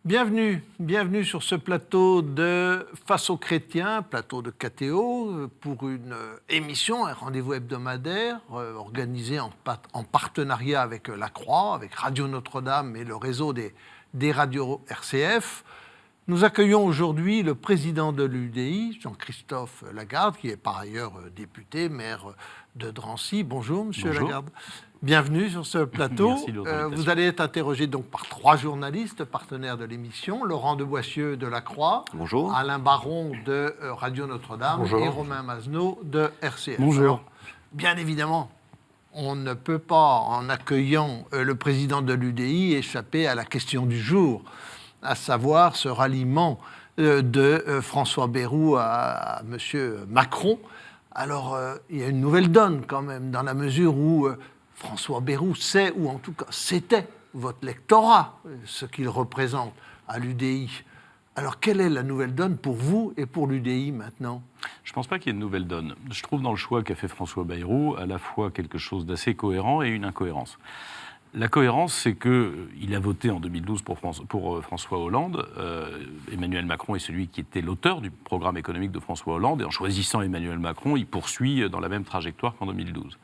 Bienvenue sur ce plateau de Face aux chrétiens, plateau de KTO, pour une émission, un rendez-vous hebdomadaire organisé en partenariat avec La Croix, avec Radio Notre-Dame et le réseau des radios RCF. Nous accueillons aujourd'hui le président de l'UDI, Jean-Christophe Lagarde, qui est par ailleurs député, maire de Drancy. Bonjour, monsieur Lagarde. Bienvenue sur ce plateau. Merci de votre invitation. Vous allez être interrogé donc par 3 journalistes partenaires de l'émission. Laurent de Boissieu de La Croix. Bonjour. Alain Baron de Radio Notre-Dame. Bonjour. Et Romain Mazneau de RCF. Bonjour. Alors, bien évidemment, on ne peut pas, en accueillant le président de l'UDI, échapper à la question du jour, à savoir ce ralliement de François Bayrou à M. Macron. Alors, il y a une nouvelle donne quand même, dans la mesure où François Bayrou sait, ou en tout cas c'était votre lectorat, ce qu'il représente à l'UDI. Alors, quelle est la nouvelle donne pour vous et pour l'UDI maintenant ? Je ne pense pas qu'il y ait une nouvelle donne. Je trouve dans le choix qu'a fait François Bayrou à la fois quelque chose d'assez cohérent et une incohérence. La cohérence, c'est qu'il a voté en 2012 pour François Hollande. Emmanuel Macron est celui qui était l'auteur du programme économique de François Hollande. Et en choisissant Emmanuel Macron, il poursuit dans la même trajectoire qu'en 2012.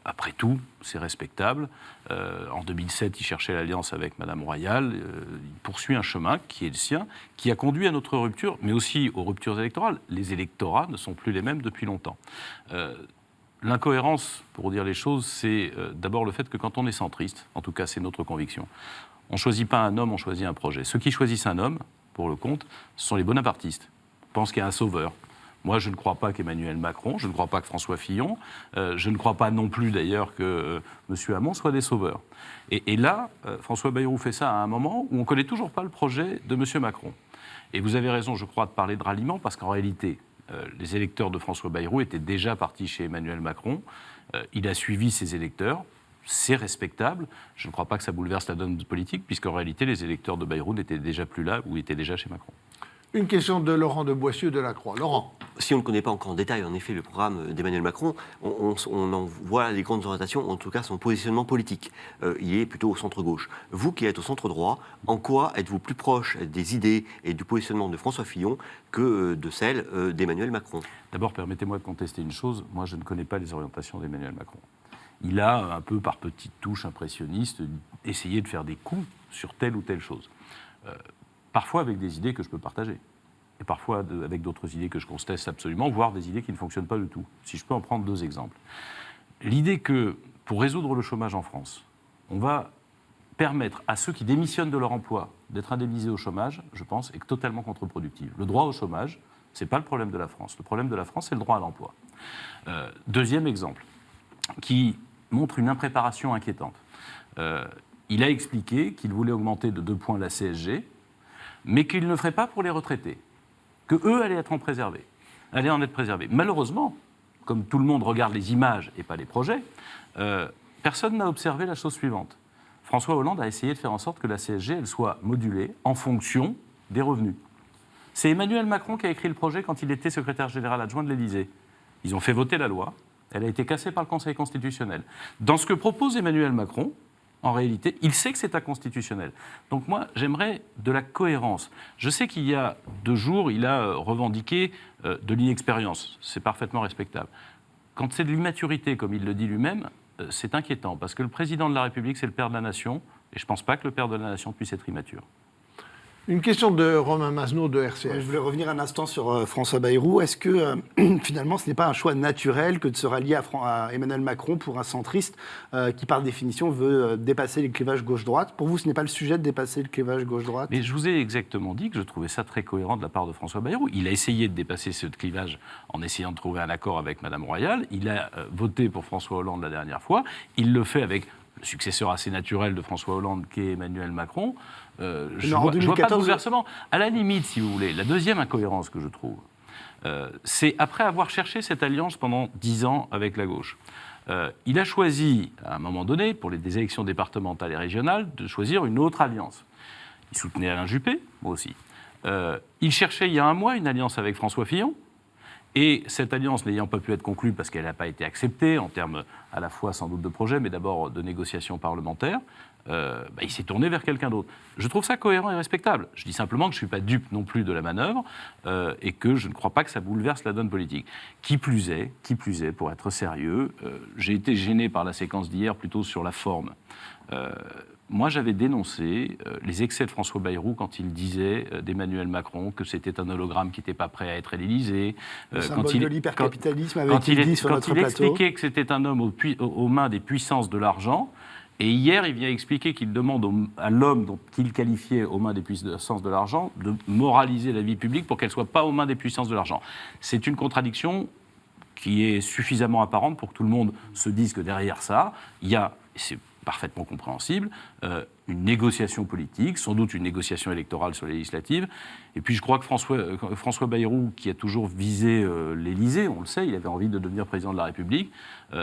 Après tout, c'est respectable. En 2007, il cherchait l'alliance avec Madame Royal. Il poursuit un chemin qui est le sien, qui a conduit à notre rupture, mais aussi aux ruptures électorales. Les électorats ne sont plus les mêmes depuis longtemps. L'incohérence, pour dire les choses, c'est d'abord le fait que quand on est centriste, en tout cas c'est notre conviction, on ne choisit pas un homme, on choisit un projet. Ceux qui choisissent un homme, pour le compte, ce sont les bonapartistes. On pense qu'il y a un sauveur. Moi, je ne crois pas qu'Emmanuel Macron, je ne crois pas que François Fillon, je ne crois pas non plus d'ailleurs que M. Hamon soient des sauveurs. Et là, François Bayrou fait ça à un moment où on ne connaît toujours pas le projet de M. Macron. Et vous avez raison, je crois, de parler de ralliement, parce qu'en réalité, les électeurs de François Bayrou étaient déjà partis chez Emmanuel Macron. Il a suivi ses électeurs. C'est respectable. Je ne crois pas que ça bouleverse la donne politique, puisqu'en réalité, les électeurs de Bayrou n'étaient déjà plus là ou étaient déjà chez Macron. Une question de Laurent de Boissieu de La Croix. Laurent. Si on ne connaît pas encore en détail, en effet, le programme d'Emmanuel Macron, on en voit les grandes orientations, en tout cas son positionnement politique. Il est plutôt au centre-gauche. Vous qui êtes au centre-droit, en quoi êtes-vous plus proche des idées et du positionnement de François Fillon que de celle d'Emmanuel Macron ? D'abord, permettez-moi de contester une chose. Moi, je ne connais pas les orientations d'Emmanuel Macron. Il a, un peu par petites touches impressionnistes, essayé de faire des coups sur telle ou telle chose. Parfois avec des idées que je peux partager. Et parfois avec d'autres idées que je conteste absolument, voire des idées qui ne fonctionnent pas du tout. Si je peux en prendre 2 exemples. L'idée que, pour résoudre le chômage en France, on va permettre à ceux qui démissionnent de leur emploi d'être indemnisés au chômage, je pense, est totalement contre-productive. Le droit au chômage, ce n'est pas le problème de la France. Le problème de la France, c'est le droit à l'emploi. Deuxième exemple, qui montre une impréparation inquiétante. Il a expliqué qu'il voulait augmenter de 2 points la CSG, mais qu'il ne le ferait pas pour les retraités, qu'eux allaient être préservés. Malheureusement, comme tout le monde regarde les images et pas les projets, personne n'a observé la chose suivante. François Hollande a essayé de faire en sorte que la CSG elle soit modulée en fonction des revenus. C'est Emmanuel Macron qui a écrit le projet quand il était secrétaire général adjoint de l'Élysée. Ils ont fait voter la loi, elle a été cassée par le Conseil constitutionnel. Dans ce que propose Emmanuel Macron, en réalité, il sait que c'est inconstitutionnel. Donc moi, j'aimerais de la cohérence. Je sais qu'il y a 2 jours, il a revendiqué de l'inexpérience. C'est parfaitement respectable. Quand c'est de l'immaturité, comme il le dit lui-même, c'est inquiétant. Parce que le président de la République, c'est le père de la nation. Et je ne pense pas que le père de la nation puisse être immature. Une question de Romain Mazneau de RCF. Je voulais revenir un instant sur François Bayrou. Est-ce que finalement ce n'est pas un choix naturel que de se rallier à Emmanuel Macron pour un centriste qui par définition veut dépasser les clivages gauche-droite ? Pour vous, ce n'est pas le sujet de dépasser le clivage gauche-droite ? Mais je vous ai exactement dit que je trouvais ça très cohérent de la part de François Bayrou. Il a essayé de dépasser ce clivage en essayant de trouver un accord avec Madame Royal. Il a voté pour François Hollande la dernière fois. Il le fait avec le successeur assez naturel de François Hollande, qui est Emmanuel Macron. Je ne vois pas de bouleversement. À la limite, si vous voulez, la deuxième incohérence que je trouve, c'est après avoir cherché cette alliance pendant 10 ans avec la gauche. Il a choisi, à un moment donné, pour des élections départementales et régionales, de choisir une autre alliance. Il soutenait Alain Juppé, moi aussi. Il cherchait il y a un mois une alliance avec François Fillon. Et cette alliance n'ayant pas pu être conclue parce qu'elle n'a pas été acceptée en termes à la fois sans doute de projet, mais d'abord de négociations parlementaires, il s'est tourné vers quelqu'un d'autre. Je trouve ça cohérent et respectable. Je dis simplement que je ne suis pas dupe non plus de la manœuvre et que je ne crois pas que ça bouleverse la donne politique. Qui plus est, pour être sérieux, j'ai été gêné par la séquence d'hier plutôt sur la forme. Moi, j'avais dénoncé les excès de François Bayrou quand il disait d'Emmanuel Macron que c'était un hologramme qui n'était pas prêt à être à l'Élysée. Le symbole de l'hypercapitalisme avec il dit sur notre plateau. Quand il expliquait que c'était un homme aux mains des puissances de l'argent, et hier, il vient expliquer qu'il demande à l'homme qu'il qualifiait aux mains des puissances de l'argent de moraliser la vie publique pour qu'elle ne soit pas aux mains des puissances de l'argent. C'est une contradiction qui est suffisamment apparente pour que tout le monde se dise que derrière ça, il y a, c'est parfaitement compréhensible, une négociation politique, sans doute une négociation électorale sur les législatives. Et puis je crois que François Bayrou, qui a toujours visé l'Élysée, on le sait, il avait envie de devenir président de la République,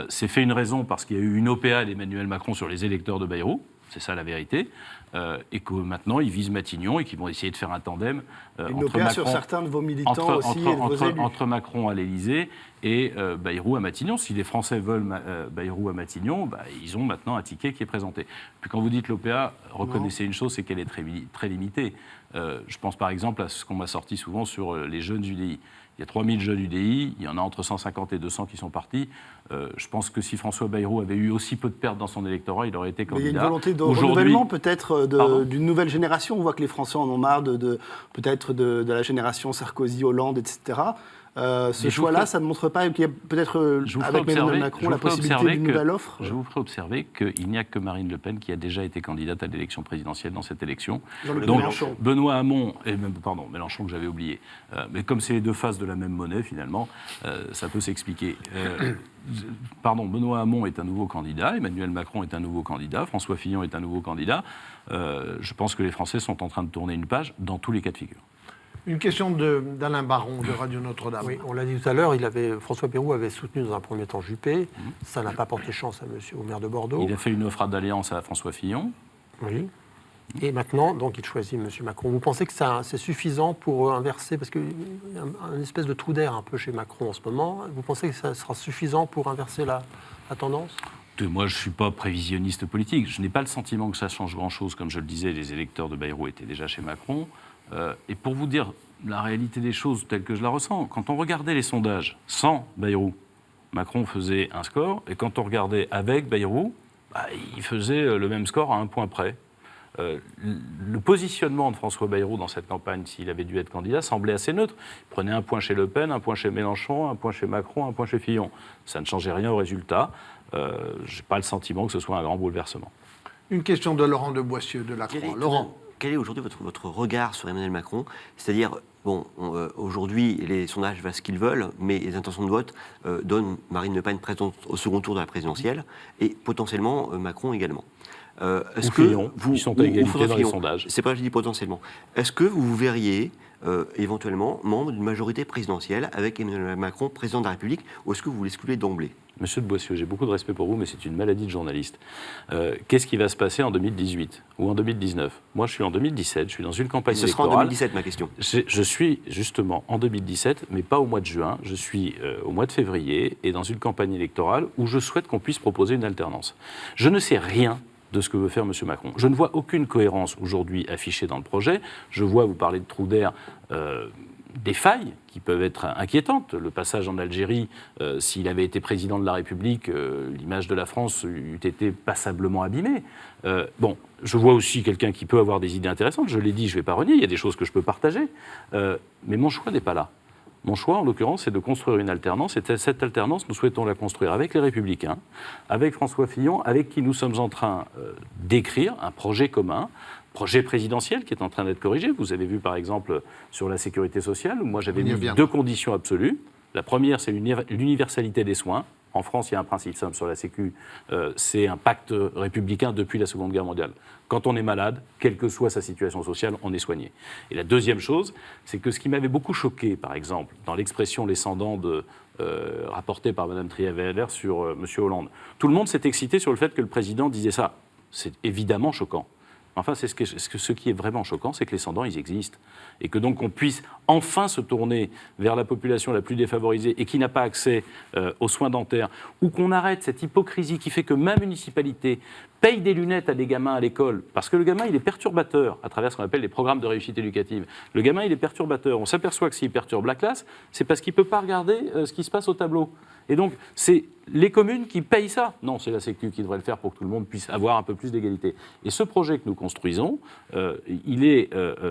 s'est fait une raison parce qu'il y a eu une OPA d'Emmanuel Macron sur les électeurs de Bayrou, c'est ça la vérité, et que maintenant ils visent Matignon et qu'ils vont essayer de faire un tandem entre Macron, sur certains de vos militants entre Macron à l'Élysée et Bayrou à Matignon. Si les Français veulent Bayrou à Matignon, ils ont maintenant un ticket qui est présenté. Puis quand vous dites l'OPA, reconnaissez une chose, c'est qu'elle est très limitée. Je pense par exemple à ce qu'on m'a sorti souvent sur les jeunes UDI. Il y a 3000 jeunes UDI, il y en a entre 150 et 200 qui sont partis. Je pense que si François Bayrou avait eu aussi peu de pertes dans son électorat, il aurait été candidat. Mais il y a une volonté de renouvellement peut-être d'une nouvelle génération. On voit que les Français en ont marre peut-être de la génération Sarkozy, Hollande, etc. Ce choix-là, ça ne montre pas qu'il y a peut-être, avec Emmanuel Macron, la possibilité d'une nouvelle offre. Je vous ferai observer qu'il n'y a que Marine Le Pen qui a déjà été candidate à l'élection présidentielle dans cette élection. Donc, Mélenchon. Benoît Hamon, Mélenchon que j'avais oublié. Mais comme c'est les deux faces de la même monnaie, finalement, ça peut s'expliquer. Benoît Hamon est un nouveau candidat, Emmanuel Macron est un nouveau candidat, François Fillon est un nouveau candidat. Je pense que les Français sont en train de tourner une page dans tous les cas de figure. Une question d'Alain Baron de Radio Notre-Dame. Oui, on l'a dit tout à l'heure, François Bayrou avait soutenu dans un premier temps Juppé. Ça n'a pas porté chance au maire de Bordeaux. Il a fait une offre d'alliance à François Fillon. Oui. Et maintenant, donc, il choisit M. Macron. Vous pensez que c'est suffisant pour inverser, parce qu'il y a une espèce de trou d'air un peu chez Macron en ce moment, vous pensez que ça sera suffisant pour inverser la tendance ? Moi, je ne suis pas prévisionniste politique. Je n'ai pas le sentiment que ça change grand-chose. Comme je le disais, les électeurs de Bayrou étaient déjà chez Macron. Et pour vous dire la réalité des choses telle que je la ressens, quand on regardait les sondages sans Bayrou, Macron faisait un score, et quand on regardait avec Bayrou, il faisait le même score à un point près. Le positionnement de François Bayrou dans cette campagne, s'il avait dû être candidat, semblait assez neutre. Il prenait un point chez Le Pen, un point chez Mélenchon, un point chez Macron, un point chez Fillon. Ça ne changeait rien au résultat. Je n'ai pas le sentiment que ce soit un grand bouleversement. Une question de Laurent de Boissieu de Lacroix. Laurent. Quel est aujourd'hui votre regard sur Emmanuel Macron ? C'est-à-dire, aujourd'hui, les sondages valent ce qu'ils veulent, mais les intentions de vote donnent Marine Le Pen présente au second tour de la présidentielle, et potentiellement Macron également. Est-ce que Fillon, ils sont à égalité dans les sondages. C'est pas que je dis potentiellement. Est-ce que vous verriez éventuellement membre d'une majorité présidentielle avec Emmanuel Macron, président de la République, ou est-ce que vous l'excluez d'emblée ? Monsieur de Boissieu, j'ai beaucoup de respect pour vous, mais c'est une maladie de journaliste. Qu'est-ce qui va se passer en 2018 ou en 2019 ? Moi, je suis en 2017, je suis dans une campagne électorale. Ce sera en 2017, ma question. Je suis justement en 2017, mais pas au mois de juin. Je suis au mois de février et dans une campagne électorale où je souhaite qu'on puisse proposer une alternance. Je ne sais rien de ce que veut faire M. Macron. Je ne vois aucune cohérence aujourd'hui affichée dans le projet. Je vois, vous parlez de trou d'air, des failles qui peuvent être inquiétantes. Le passage en Algérie, s'il avait été président de la République, l'image de la France eût été passablement abîmée. Je vois aussi quelqu'un qui peut avoir des idées intéressantes. Je l'ai dit, je ne vais pas renier, il y a des choses que je peux partager. Mais mon choix n'est pas là. Mon choix, en l'occurrence, c'est de construire une alternance. Et cette alternance, nous souhaitons la construire avec les Républicains, avec François Fillon, avec qui nous sommes en train d'écrire un projet commun, projet présidentiel qui est en train d'être corrigé. Vous avez vu, par exemple, sur la sécurité sociale, où moi j'avais mis deux conditions absolues. La première, c'est l'universalité des soins. En France, il y a un principe simple sur la Sécu, c'est un pacte républicain depuis la Seconde Guerre mondiale. Quand on est malade, quelle que soit sa situation sociale, on est soigné. Et la deuxième chose, c'est que ce qui m'avait beaucoup choqué, par exemple, dans l'expression les sans dents rapportée par Mme Trier-Weller sur M. Hollande, tout le monde s'est excité sur le fait que le président disait ça. C'est évidemment choquant. Enfin, ce qui est vraiment choquant, c'est que les sans-dents, ils existent. Et que donc on puisse enfin se tourner vers la population la plus défavorisée et qui n'a pas accès aux soins dentaires, ou qu'on arrête cette hypocrisie qui fait que ma municipalité paye des lunettes à des gamins à l'école, parce que le gamin, il est perturbateur, à travers ce qu'on appelle les programmes de réussite éducative. Le gamin, il est perturbateur. On s'aperçoit que s'il perturbe la classe, c'est parce qu'il ne peut pas regarder ce qui se passe au tableau. Et donc, c'est les communes qui payent ça. Non, c'est la Sécu qui devrait le faire pour que tout le monde puisse avoir un peu plus d'égalité. Et ce projet que nous construisons, il est,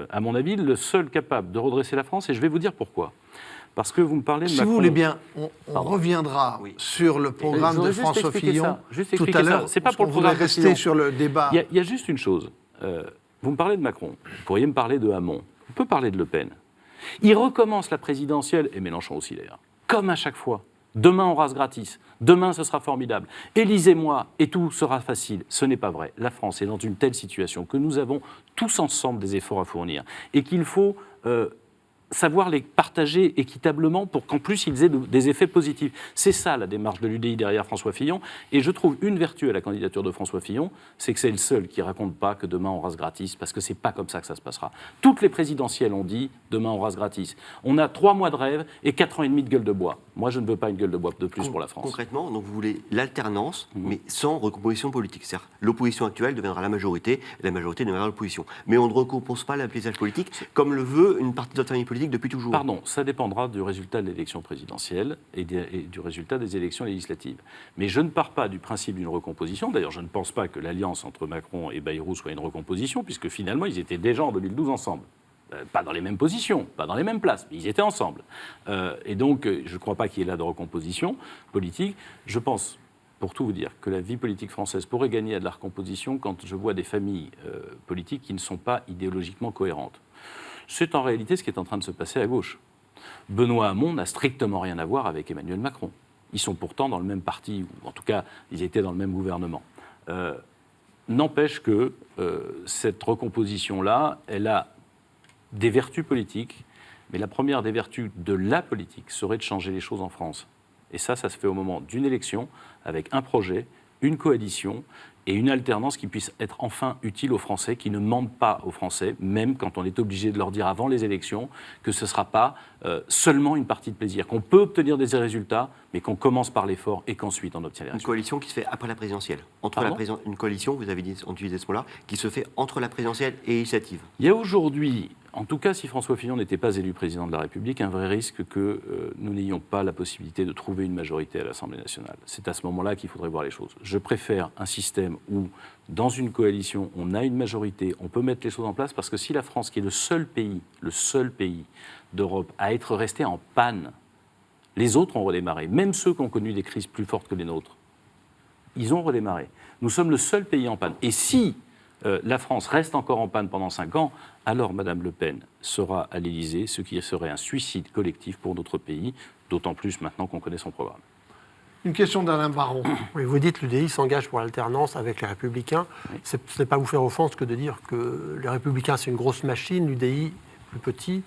à mon avis, le seul capable de redresser la France, et je vais vous dire pourquoi. Parce que vous me parlez de Si Macron... vous voulez bien, on reviendra sur le programme de François Fillon tout à l'heure. C'est pas pour le on voulait programme de rester Fillon. sur le débat. Il y a juste une chose. Vous me parlez de Macron. Vous pourriez me parler de Hamon. On peut parler de Le Pen. Il recommence la présidentielle, et Mélenchon aussi d'ailleurs, comme à chaque fois. Demain, on rase gratis. Demain, ce sera formidable. Élisez-moi et tout sera facile. Ce n'est pas vrai. La France est dans une telle situation que nous avons tous ensemble des efforts à fournir et qu'il faut savoir les partager équitablement pour qu'en plus ils aient des effets positifs. C'est ça la démarche de l'UDI derrière François Fillon. Et je trouve une vertu à la candidature de François Fillon, c'est que c'est le seul qui ne raconte pas que demain on rase gratis, parce que ce n'est pas comme ça que ça se passera. Toutes les présidentielles ont dit demain on rase gratis. On a 3 mois de rêve et 4 ans et demi de gueule de bois. Moi je ne veux pas une gueule de bois de plus pour la France. Concrètement, donc vous voulez l'alternance, mais sans recomposition politique. C'est-à-dire l'opposition actuelle deviendra la majorité, et la majorité deviendra l'opposition. Mais on ne recompose pas le paysage politique comme le veut une partie de notre famille politique depuis toujours. Pardon, ça dépendra du résultat de l'élection présidentielle et du résultat des élections législatives. Mais je ne pars pas du principe d'une recomposition. D'ailleurs, je ne pense pas que l'alliance entre Macron et Bayrou soit une recomposition, puisque finalement, ils étaient déjà en 2012 ensemble. Pas dans les mêmes positions, pas dans les mêmes places, mais ils étaient ensemble. Et donc, je ne crois pas qu'il y ait là de recomposition politique. Je pense, pour tout vous dire, que la vie politique française pourrait gagner à de la recomposition quand je vois des familles politiques qui ne sont pas idéologiquement cohérentes. C'est en réalité ce qui est en train de se passer à gauche. Benoît Hamon n'a strictement rien à voir avec Emmanuel Macron. Ils sont pourtant dans le même parti, ou en tout cas, ils étaient dans le même gouvernement. N'empêche que cette recomposition-là, elle a des vertus politiques, mais la première des vertus de la politique serait de changer les choses en France. Et ça se fait au moment d'une élection, avec un projet, une coalition et une alternance qui puisse être enfin utile aux Français, qui ne mentent pas aux Français, même quand on est obligé de leur dire avant les élections que ce ne sera pas seulement une partie de plaisir, qu'on peut obtenir des résultats, mais qu'on commence par l'effort et qu'ensuite on obtient les résultats. Une coalition qui se fait après la présidentielle. Une coalition, vous avez utilisé ce mot-là, qui se fait entre la présidentielle et l'initiative. Il y a aujourd'hui, en tout cas si François Fillon n'était pas élu président de la République, un vrai risque que nous n'ayons pas la possibilité de trouver une majorité à l'Assemblée nationale. C'est à ce moment-là qu'il faudrait voir les choses. Je préfère un système où, dans une coalition, on a une majorité, on peut mettre les choses en place, parce que si la France, qui est le seul pays d'Europe à être resté en panne, les autres ont redémarré, même ceux qui ont connu des crises plus fortes que les nôtres, ils ont redémarré. Nous sommes le seul pays en panne. Et si la France reste encore en panne pendant 5 ans, alors Mme Le Pen sera à l'Élysée, ce qui serait un suicide collectif pour notre pays, d'autant plus maintenant qu'on connaît son programme. Une question d'Alain Baron. Oui, vous dites que l'UDI s'engage pour l'alternance avec les Républicains. Oui. Ce n'est pas vous faire offense que de dire que les Républicains, c'est une grosse machine, l'UDI, plus petit.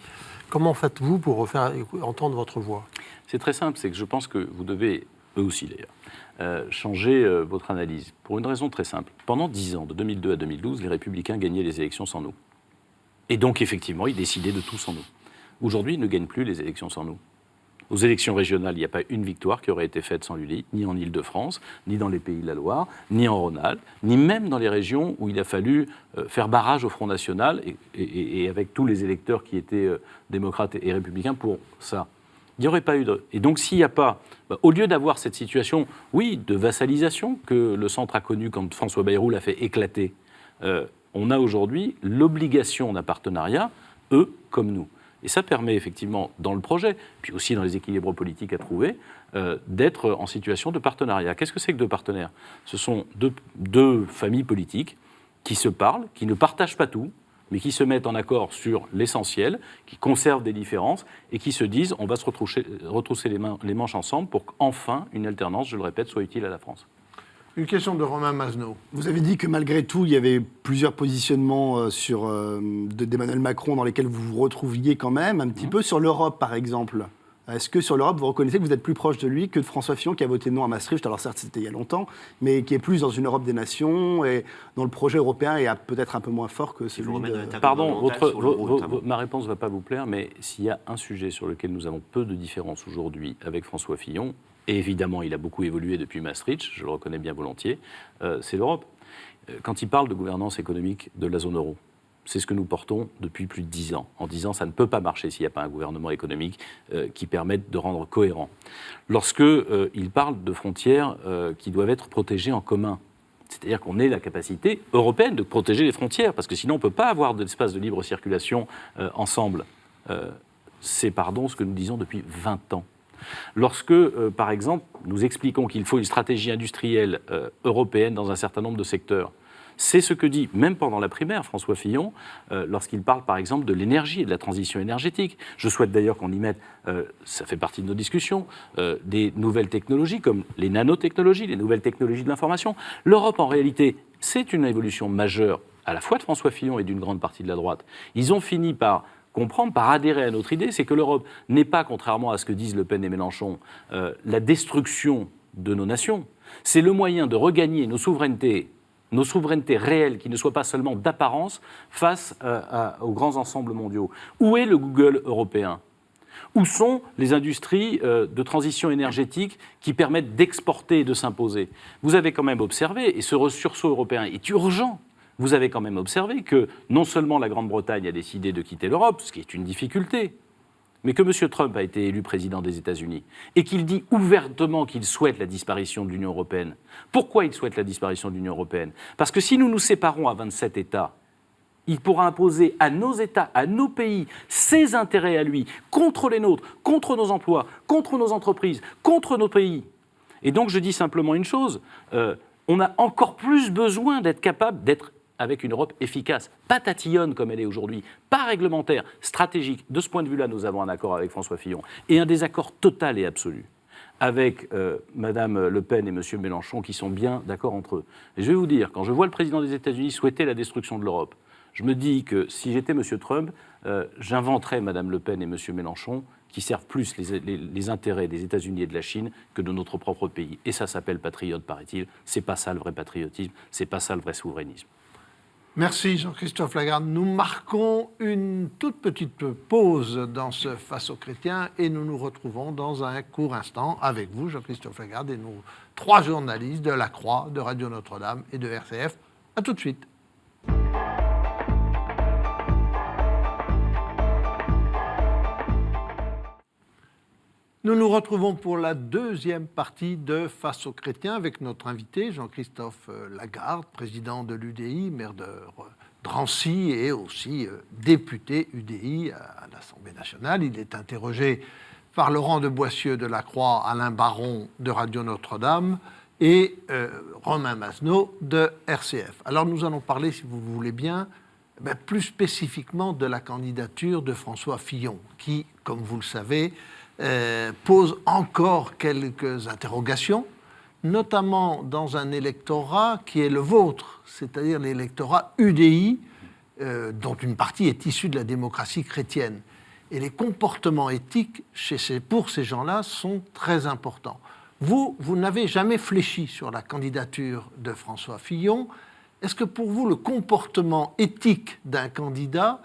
Comment faites-vous pour faire entendre votre voix ? C'est très simple, c'est que je pense que vous devez, eux aussi d'ailleurs, changer votre analyse. Pour une raison très simple. Pendant 10 ans, de 2002 à 2012, les Républicains gagnaient les élections sans nous. Et donc, effectivement, ils décidaient de tout sans nous. Aujourd'hui, ils ne gagnent plus les élections sans nous. Aux élections régionales, il n'y a pas une victoire qui aurait été faite sans l'UDI, ni en Île-de-France, ni dans les Pays de la Loire, ni en Rhône-Alpes, ni même dans les régions où il a fallu faire barrage au Front National, et avec tous les électeurs qui étaient démocrates et républicains pour ça. Il n'y aurait pas eu de... Et donc, s'il n'y a pas... au lieu d'avoir cette situation, oui, de vassalisation que le centre a connue quand François Bayrou l'a fait éclater, on a aujourd'hui l'obligation d'un partenariat, eux comme nous. Et ça permet effectivement, dans le projet, puis aussi dans les équilibres politiques à trouver, d'être en situation de partenariat. Qu'est-ce que c'est que deux partenaires ? Ce sont deux familles politiques qui se parlent, qui ne partagent pas tout, mais qui se mettent en accord sur l'essentiel, qui conservent des différences et qui se disent on va se retrousser les manches ensemble pour qu'enfin une alternance, je le répète, soit utile à la France. Une question de Romain Mazneau. Vous avez dit que malgré tout, il y avait plusieurs positionnements d'Emmanuel Macron dans lesquels vous vous retrouviez quand même, un petit peu sur l'Europe par exemple. Est-ce que sur l'Europe, vous reconnaissez que vous êtes plus proche de lui que de François Fillon, qui a voté non à Maastricht? Alors certes, c'était il y a longtemps, mais qui est plus dans une Europe des nations et dont le projet européen est peut-être un peu moins fort que celui de... Pardon, ma réponse ne va pas vous plaire, mais s'il y a un sujet sur lequel nous avons peu de différence aujourd'hui avec François Fillon, et évidemment il a beaucoup évolué depuis Maastricht, je le reconnais bien volontiers, c'est l'Europe. Quand il parle de gouvernance économique de la zone euro, c'est ce que nous portons depuis plus de 10 ans, en disant ça ne peut pas marcher s'il n'y a pas un gouvernement économique qui permette de rendre cohérent. Lorsque il parle de frontières qui doivent être protégées en commun, c'est-à-dire qu'on ait la capacité européenne de protéger les frontières, parce que sinon on ne peut pas avoir d'espace de libre circulation ensemble. C'est ce que nous disons depuis 20 ans. Lorsque, par exemple, nous expliquons qu'il faut une stratégie industrielle européenne dans un certain nombre de secteurs, c'est ce que dit, même pendant la primaire, François Fillon, lorsqu'il parle, par exemple, de l'énergie et de la transition énergétique. Je souhaite d'ailleurs qu'on y mette, ça fait partie de nos discussions, des nouvelles technologies, comme les nanotechnologies, les nouvelles technologies de l'information. L'Europe, en réalité, c'est une évolution majeure, à la fois de François Fillon et d'une grande partie de la droite. Ils ont fini par comprendre, par adhérer à notre idée, c'est que l'Europe n'est pas, contrairement à ce que disent Le Pen et Mélenchon, la destruction de nos nations. C'est le moyen de regagner nos souverainetés réelles, qui ne soient pas seulement d'apparence, face aux grands ensembles mondiaux. Où est le Google européen ? Où sont les industries de transition énergétique qui permettent d'exporter et de s'imposer ? Vous avez quand même observé, et ce sursaut européen est urgent, vous avez quand même observé que non seulement la Grande-Bretagne a décidé de quitter l'Europe, ce qui est une difficulté, mais que M. Trump a été élu président des États-Unis et qu'il dit ouvertement qu'il souhaite la disparition de l'Union européenne. Pourquoi il souhaite la disparition de l'Union européenne ? Parce que si nous nous séparons à 27 États, il pourra imposer à nos États, à nos pays, ses intérêts à lui, contre les nôtres, contre nos emplois, contre nos entreprises, contre nos pays. Et donc je dis simplement une chose, on a encore plus besoin d'être capable d'être avec une Europe efficace, pas tatillonne comme elle est aujourd'hui, pas réglementaire, stratégique. De ce point de vue-là, nous avons un accord avec François Fillon et un désaccord total et absolu avec Mme Le Pen et M. Mélenchon qui sont bien d'accord entre eux. Et je vais vous dire, quand je vois le président des États-Unis souhaiter la destruction de l'Europe, je me dis que si j'étais M. Trump, j'inventerais Mme Le Pen et M. Mélenchon qui servent plus les intérêts des États-Unis et de la Chine que de notre propre pays. Et ça s'appelle patriote, paraît-il. C'est pas ça le vrai patriotisme, c'est pas ça le vrai souverainisme. Merci Jean-Christophe Lagarde. Nous marquons une toute petite pause dans ce Face aux chrétiens et nous nous retrouvons dans un court instant avec vous, Jean-Christophe Lagarde, et nos 3 journalistes de La Croix, de Radio Notre-Dame et de RCF. À tout de suite. Nous nous retrouvons pour la deuxième partie de Face aux chrétiens avec notre invité Jean-Christophe Lagarde, président de l'UDI, maire de Drancy et aussi député UDI à l'Assemblée nationale. Il est interrogé par Laurent de Boissieu de La Croix, Alain Baron de Radio Notre-Dame et Romain Masneau de RCF. Alors nous allons parler, si vous voulez bien, plus spécifiquement de la candidature de François Fillon, qui, comme vous le savez, pose encore quelques interrogations, notamment dans un électorat qui est le vôtre, c'est-à-dire l'électorat UDI, dont une partie est issue de la démocratie chrétienne. Et les comportements éthiques pour ces gens-là sont très importants. Vous n'avez jamais fléchi sur la candidature de François Fillon. Est-ce que pour vous, le comportement éthique d'un candidat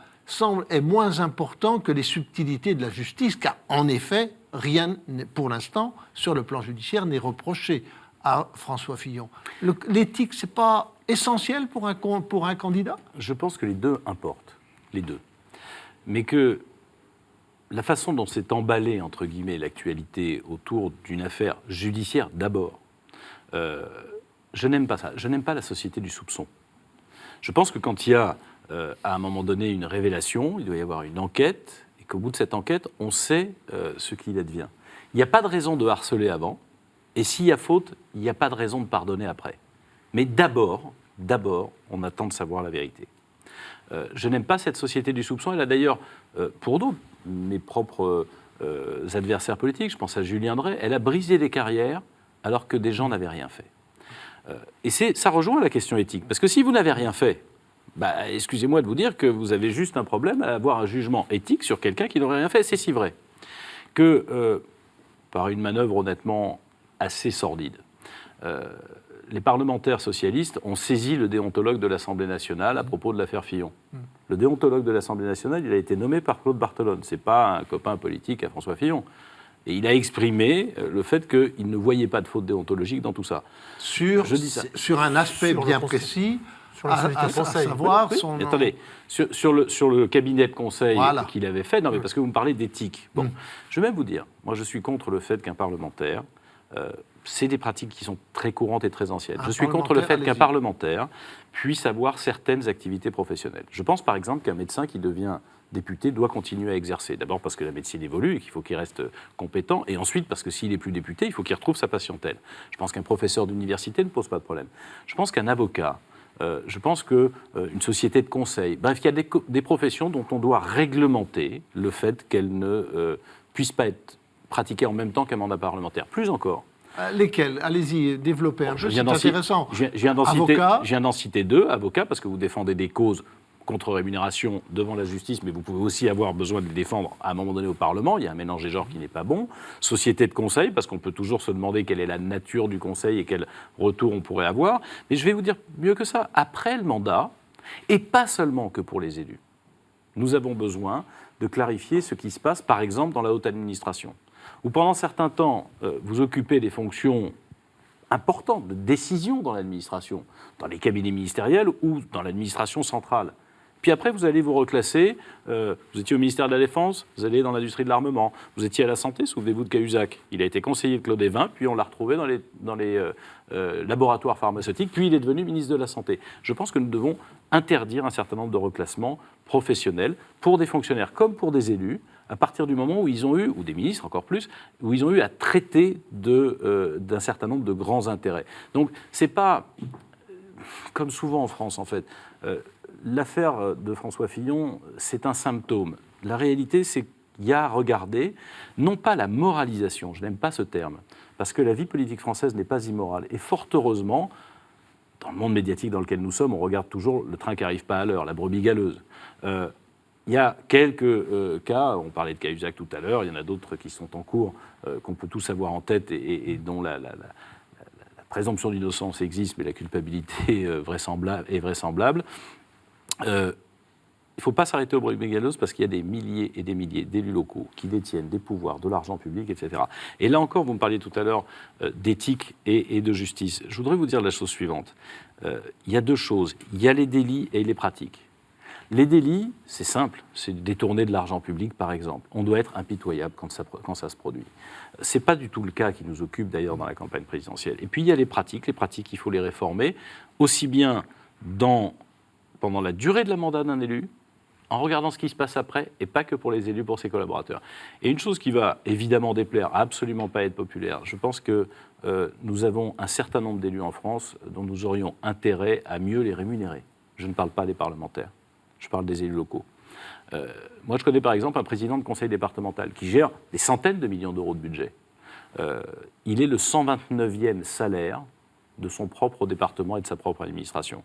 est moins important que les subtilités de la justice, car en effet, rien, pour l'instant, sur le plan judiciaire, n'est reproché à François Fillon. L'éthique, ce n'est pas essentiel pour un candidat ? Je pense que les deux importent, les deux. Mais que la façon dont s'est emballée, entre guillemets, l'actualité autour d'une affaire judiciaire, d'abord, je n'aime pas ça. Je n'aime pas la société du soupçon. Je pense que quand il y a à un moment donné une révélation, il doit y avoir une enquête, et qu'au bout de cette enquête, on sait ce qu'il advient. Il n'y a pas de raison de harceler avant, et s'il y a faute, il n'y a pas de raison de pardonner après. Mais d'abord, on attend de savoir la vérité. Je n'aime pas cette société du soupçon. Elle a d'ailleurs, pour nous, mes propres adversaires politiques, je pense à Julien Drey, elle a brisé des carrières alors que des gens n'avaient rien fait. Et ça rejoint la question éthique, parce que si vous n'avez rien fait, excusez-moi de vous dire que vous avez juste un problème à avoir un jugement éthique sur quelqu'un qui n'aurait rien fait. C'est si vrai. que, par une manœuvre honnêtement assez sordide, les parlementaires socialistes ont saisi le déontologue de l'Assemblée nationale à propos de l'affaire Fillon. Le déontologue de l'Assemblée nationale, il a été nommé par Claude Barthelone. Ce n'est pas un copain politique à François Fillon. Et il a exprimé le fait qu'il ne voyait pas de faute déontologique dans tout ça. Sur un aspect Sur le bien conseil. précis, Sur la à conseil. savoir Oui, son... mais attendez, sur le cabinet de conseil Voilà. qu'il avait fait, non mais parce que vous me parlez d'éthique. Bon, je vais même vous dire, moi je suis contre le fait qu'un parlementaire, c'est des pratiques qui sont très courantes et très anciennes. Je suis contre le fait qu'un parlementaire puisse avoir certaines activités professionnelles. Je pense par exemple qu'un médecin qui devient député doit continuer à exercer. D'abord parce que la médecine évolue et qu'il faut qu'il reste compétent, et ensuite parce que s'il n'est plus député, il faut qu'il retrouve sa patientèle. Je pense qu'un professeur d'université ne pose pas de problème. Je pense qu'un avocat, je pense qu'une société de conseil, bref, il y a des professions dont on doit réglementer le fait qu'elles ne puissent pas être pratiquées en même temps qu'un mandat parlementaire. Plus encore. Lesquels? Allez-y, développez un peu, c'est intéressant. Je viens d'en citer deux, avocats, parce que vous défendez des causes contre rémunération devant la justice, mais vous pouvez aussi avoir besoin de les défendre à un moment donné au Parlement. Il y a un mélange des genres qui n'est pas bon. Société de conseil, parce qu'on peut toujours se demander quelle est la nature du conseil et quel retour on pourrait avoir. Mais je vais vous dire mieux que ça. Après le mandat, et pas seulement que pour les élus, nous avons besoin de clarifier ce qui se passe, par exemple, dans la haute administration, où pendant certains temps, vous occupez des fonctions importantes de décision dans l'administration, dans les cabinets ministériels ou dans l'administration centrale. Puis après, vous allez vous reclasser. Vous étiez au ministère de la Défense, vous allez dans l'industrie de l'armement. Vous étiez à la santé, souvenez-vous de Cahuzac. Il a été conseiller de Claude Évin, puis on l'a retrouvé dans les laboratoires pharmaceutiques, puis il est devenu ministre de la Santé. Je pense que nous devons interdire un certain nombre de reclassements professionnels pour des fonctionnaires comme pour des élus, à partir du moment où ils ont eu, ou des ministres encore plus, où ils ont eu à traiter d'un certain nombre de grands intérêts. Donc, c'est pas, comme souvent en France, en fait, l'affaire de François Fillon, c'est un symptôme. La réalité, c'est qu'il y a à regarder, non pas la moralisation, je n'aime pas ce terme, parce que la vie politique française n'est pas immorale. Et fort heureusement, dans le monde médiatique dans lequel nous sommes, on regarde toujours le train qui n'arrive pas à l'heure, la brebis galeuse. Il y a quelques cas, on parlait de Cahuzac tout à l'heure, il y en a d'autres qui sont en cours, qu'on peut tous avoir en tête et dont la présomption d'innocence existe, mais la culpabilité est vraisemblable. Il ne faut pas s'arrêter aux brebis galeuses parce qu'il y a des milliers et des milliers d'élus locaux qui détiennent des pouvoirs, de l'argent public, etc. Et là encore, vous me parliez tout à l'heure d'éthique et de justice. Je voudrais vous dire la chose suivante. Il y a deux choses. Il y a les délits et les pratiques. Les délits, c'est simple, c'est détourner de l'argent public, par exemple. On doit être impitoyable quand ça se produit. Ce n'est pas du tout le cas qui nous occupe, d'ailleurs, dans la campagne présidentielle. Et puis, il y a les pratiques, il faut les réformer, aussi bien pendant la durée de la mandat d'un élu, en regardant ce qui se passe après, et pas que pour les élus, pour ses collaborateurs. Et une chose qui va évidemment déplaire, absolument pas être populaire, je pense que nous avons un certain nombre d'élus en France dont nous aurions intérêt à mieux les rémunérer. Je ne parle pas des parlementaires. Je parle des élus locaux. Moi, je connais par exemple un président de conseil départemental qui gère des centaines de millions d'euros de budget. Il est le 129e salaire de son propre département et de sa propre administration.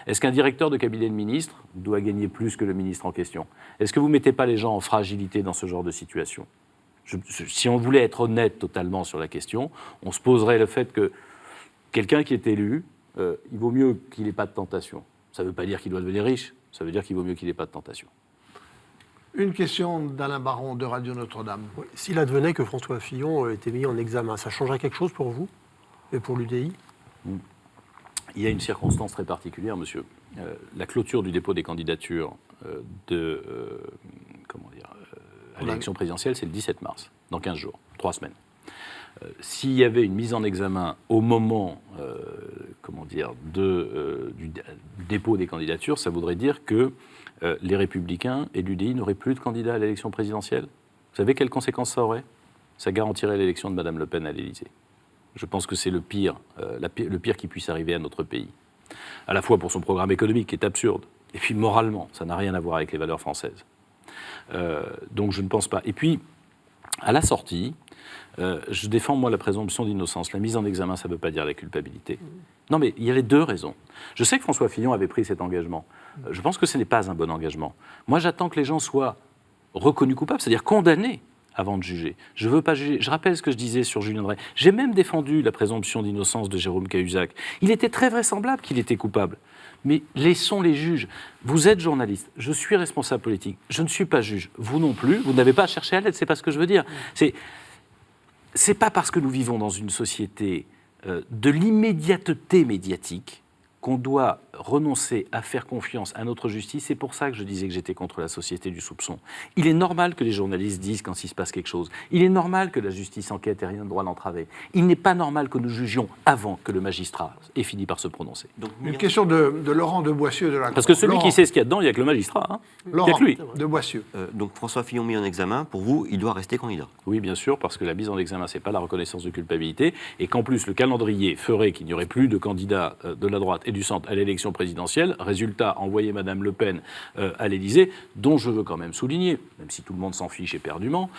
Est-ce qu'un directeur de cabinet de ministre doit gagner plus que le ministre en question? Est-ce que vous ne mettez pas les gens en fragilité dans ce genre de situation? Si on voulait être honnête totalement sur la question, on se poserait le fait que quelqu'un qui est élu, il vaut mieux qu'il n'ait pas de tentation. Ça ne veut pas dire qu'il doit devenir riche. Ça veut dire qu'il vaut mieux qu'il n'ait pas de tentation. Une question d'Alain Baron de Radio Notre-Dame. Oui. S'il advenait que François Fillon était mis en examen, ça changerait quelque chose pour vous et pour l'UDI? Il y a une circonstance très particulière, monsieur. La clôture du dépôt des candidatures à l'élection présidentielle, c'est le 17 mars, dans 15 jours, 3 semaines. S'il y avait une mise en examen au moment du dépôt des candidatures, ça voudrait dire que les Républicains et l'UDI n'auraient plus de candidats à l'élection présidentielle. Vous savez quelles conséquences ça aurait? Ça garantirait l'élection de Mme Le Pen à l'Élysée. Je pense que c'est le pire qui puisse arriver à notre pays. À la fois pour son programme économique, qui est absurde, et puis moralement, ça n'a rien à voir avec les valeurs françaises. Donc je ne pense pas. Et puis, à la sortie, je défends, moi, la présomption d'innocence. La mise en examen, ça ne veut pas dire la culpabilité. Non, mais il y a les deux raisons. Je sais que François Fillon avait pris cet engagement. Je pense que ce n'est pas un bon engagement. Moi, j'attends que les gens soient reconnus coupables, c'est-à-dire condamnés avant de juger. Je ne veux pas juger. Je rappelle ce que je disais sur Julien Drey. J'ai même défendu la présomption d'innocence de Jérôme Cahuzac. Il était très vraisemblable qu'il était coupable. Mais laissons les juges. Vous êtes journaliste, je suis responsable politique, je ne suis pas juge. Vous non plus, vous n'avez pas à chercher à l'être, c'est pas ce que je veux dire. C'est pas parce que nous vivons dans une société de l'immédiateté médiatique qu'on doit renoncer à faire confiance à notre justice. C'est pour ça que je disais que j'étais contre la société du soupçon. Il est normal que les journalistes disent quand il se passe quelque chose. Il est normal que la justice enquête et rien de droit l'entraver. Il n'est pas normal que nous jugions avant que le magistrat ait fini par se prononcer. Donc, Une question de Laurent de Boissieu de la Parce que celui Laurent, qui sait ce qu'il y a dedans, il n'y a que le magistrat. Hein. Il n'y a Laurent que lui. de Boissieu. donc François Fillon mis en examen, pour vous, il doit rester candidat. Oui, bien sûr, parce que la mise en examen, ce n'est pas la reconnaissance de culpabilité, et qu'en plus, le calendrier ferait qu'il n'y aurait plus de candidats de la droite et du centre à l'élection présidentielle. Résultat, envoyer Mme Le Pen à l'Élysée, dont je veux quand même souligner, même si tout le monde s'en fiche éperdument,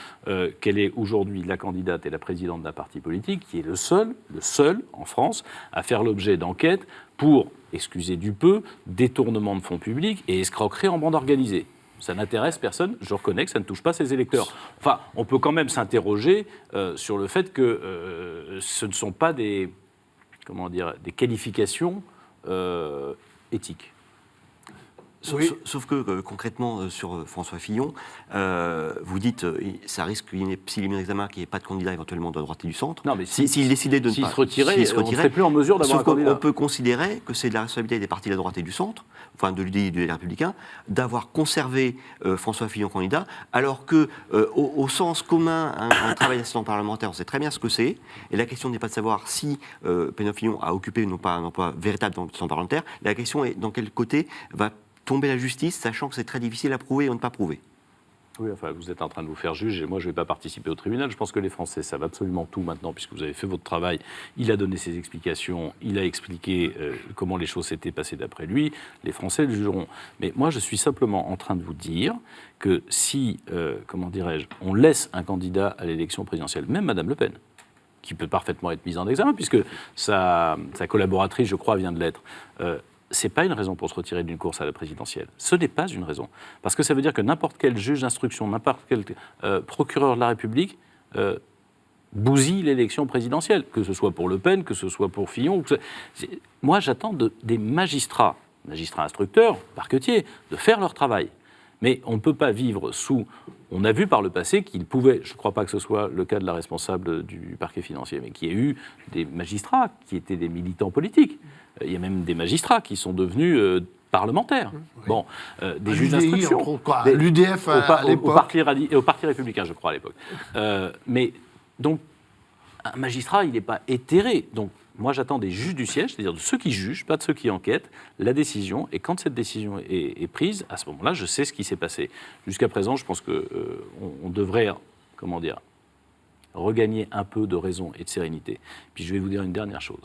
qu'elle est aujourd'hui la candidate et la présidente d'un parti politique qui est le seul en France à faire l'objet d'enquêtes pour, excusez du peu, détournement de fonds publics et escroquerie en bande organisée. Ça n'intéresse personne, je reconnais que ça ne touche pas ses électeurs. Enfin, on peut quand même s'interroger sur le fait que ce ne sont pas des qualifications éthiques. Sauf que concrètement, sur François Fillon, vous dites ça risque, s'il est mis en examen, qu'il n'y ait pas de candidat éventuellement de la droite et du centre. Non, mais s'il décidait de ne pas... S'il se retirait, on ne serait plus en mesure d'avoir un Sauf candidat. qu'on peut considérer que c'est de la responsabilité des partis de la droite et du centre, enfin de l'UDI et des Républicains, d'avoir conservé François Fillon candidat, alors que, au sens commun, un travail d'assistant parlementaire, on sait très bien ce que c'est, et la question n'est pas de savoir si Benoît Fillon a occupé ou non pas un emploi véritable dans l'assistant parlementaire, la question est dans quel côté va tomber la justice, sachant que c'est très difficile à prouver ou à ne pas prouver. Oui, enfin, vous êtes en train de vous faire juge et moi, je ne vais pas participer au tribunal. Je pense que les Français savent absolument tout maintenant, puisque vous avez fait votre travail. Il a donné ses explications, il a expliqué comment les choses s'étaient passées d'après lui. Les Français le jugeront. Mais moi, je suis simplement en train de vous dire que si, on laisse un candidat à l'élection présidentielle, même Mme Le Pen, qui peut parfaitement être mise en examen, puisque sa collaboratrice, je crois, vient de l'être, c'est pas une raison pour se retirer d'une course à la présidentielle. Ce n'est pas une raison. Parce que ça veut dire que n'importe quel juge d'instruction, n'importe quel procureur de la République bousille l'élection présidentielle, que ce soit pour Le Pen, que ce soit pour Fillon. Moi, j'attends des magistrats instructeurs, parquetiers, de faire leur travail. Mais on ne peut pas vivre sous... On a vu par le passé qu'il pouvait, je ne crois pas que ce soit le cas de la responsable du parquet financier, mais qu'il y a eu des magistrats qui étaient des militants politiques. Il y a même des magistrats qui sont devenus parlementaires. Oui. Bon, des juges d'instruction. L'UDF à l'époque. Au Parti républicain, je crois, à l'époque. Mais donc, un magistrat, il n'est pas éthéré. Donc, moi, j'attends des juges du siège, c'est-à-dire de ceux qui jugent, pas de ceux qui enquêtent, la décision. Et quand cette décision est prise, à ce moment-là, je sais ce qui s'est passé. Jusqu'à présent, je pense qu'on devrait, regagner un peu de raison et de sérénité. Puis je vais vous dire une dernière chose.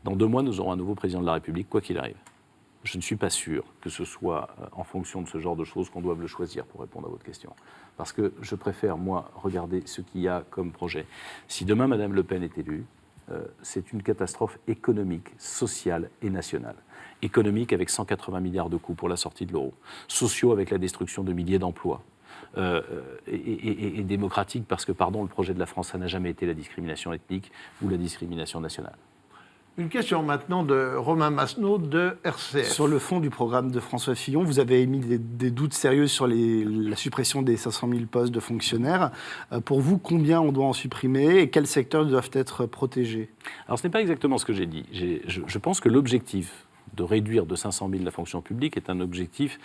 Dans 2 mois, nous aurons un nouveau président de la République, quoi qu'il arrive. Je ne suis pas sûr que ce soit en fonction de ce genre de choses qu'on doive le choisir pour répondre à votre question. Parce que je préfère, moi, regarder ce qu'il y a comme projet. Si demain, Mme Le Pen est élue, c'est une catastrophe économique, sociale et nationale. Économique avec 180 milliards de coûts pour la sortie de l'euro. Sociaux avec la destruction de milliers d'emplois. Et démocratique parce que, le projet de la France, ça n'a jamais été la discrimination ethnique ou la discrimination nationale. Une question maintenant de Romain Masneau de RCF. Sur le fond du programme de François Fillon, vous avez émis des doutes sérieux sur la suppression des 500 000 postes de fonctionnaires. Pour vous, combien on doit en supprimer et quels secteurs doivent être protégés ? Alors ce n'est pas exactement ce que j'ai dit. Je pense que l'objectif de réduire de 500 000 la fonction publique est un objectif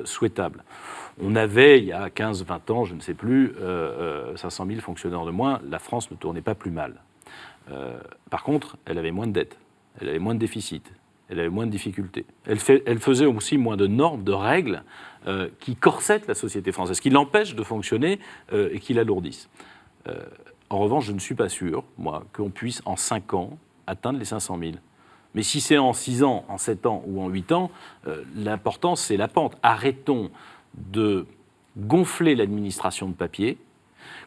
souhaitable. On avait, il y a 15-20 ans, je ne sais plus, 500 000 fonctionnaires de moins. La France ne tournait pas plus mal. Par contre, elle avait moins de dettes, elle avait moins de déficits, elle avait moins de difficultés. Elle faisait aussi moins de normes, de règles qui corsettent la société française, qui l'empêchent de fonctionner et qui l'alourdissent. En revanche, je ne suis pas sûr, moi, qu'on puisse en 5 ans atteindre les 500 000. Mais si c'est en 6 ans, en 7 ans ou en 8 ans, l'important, c'est la pente. Arrêtons de gonfler l'administration de papier,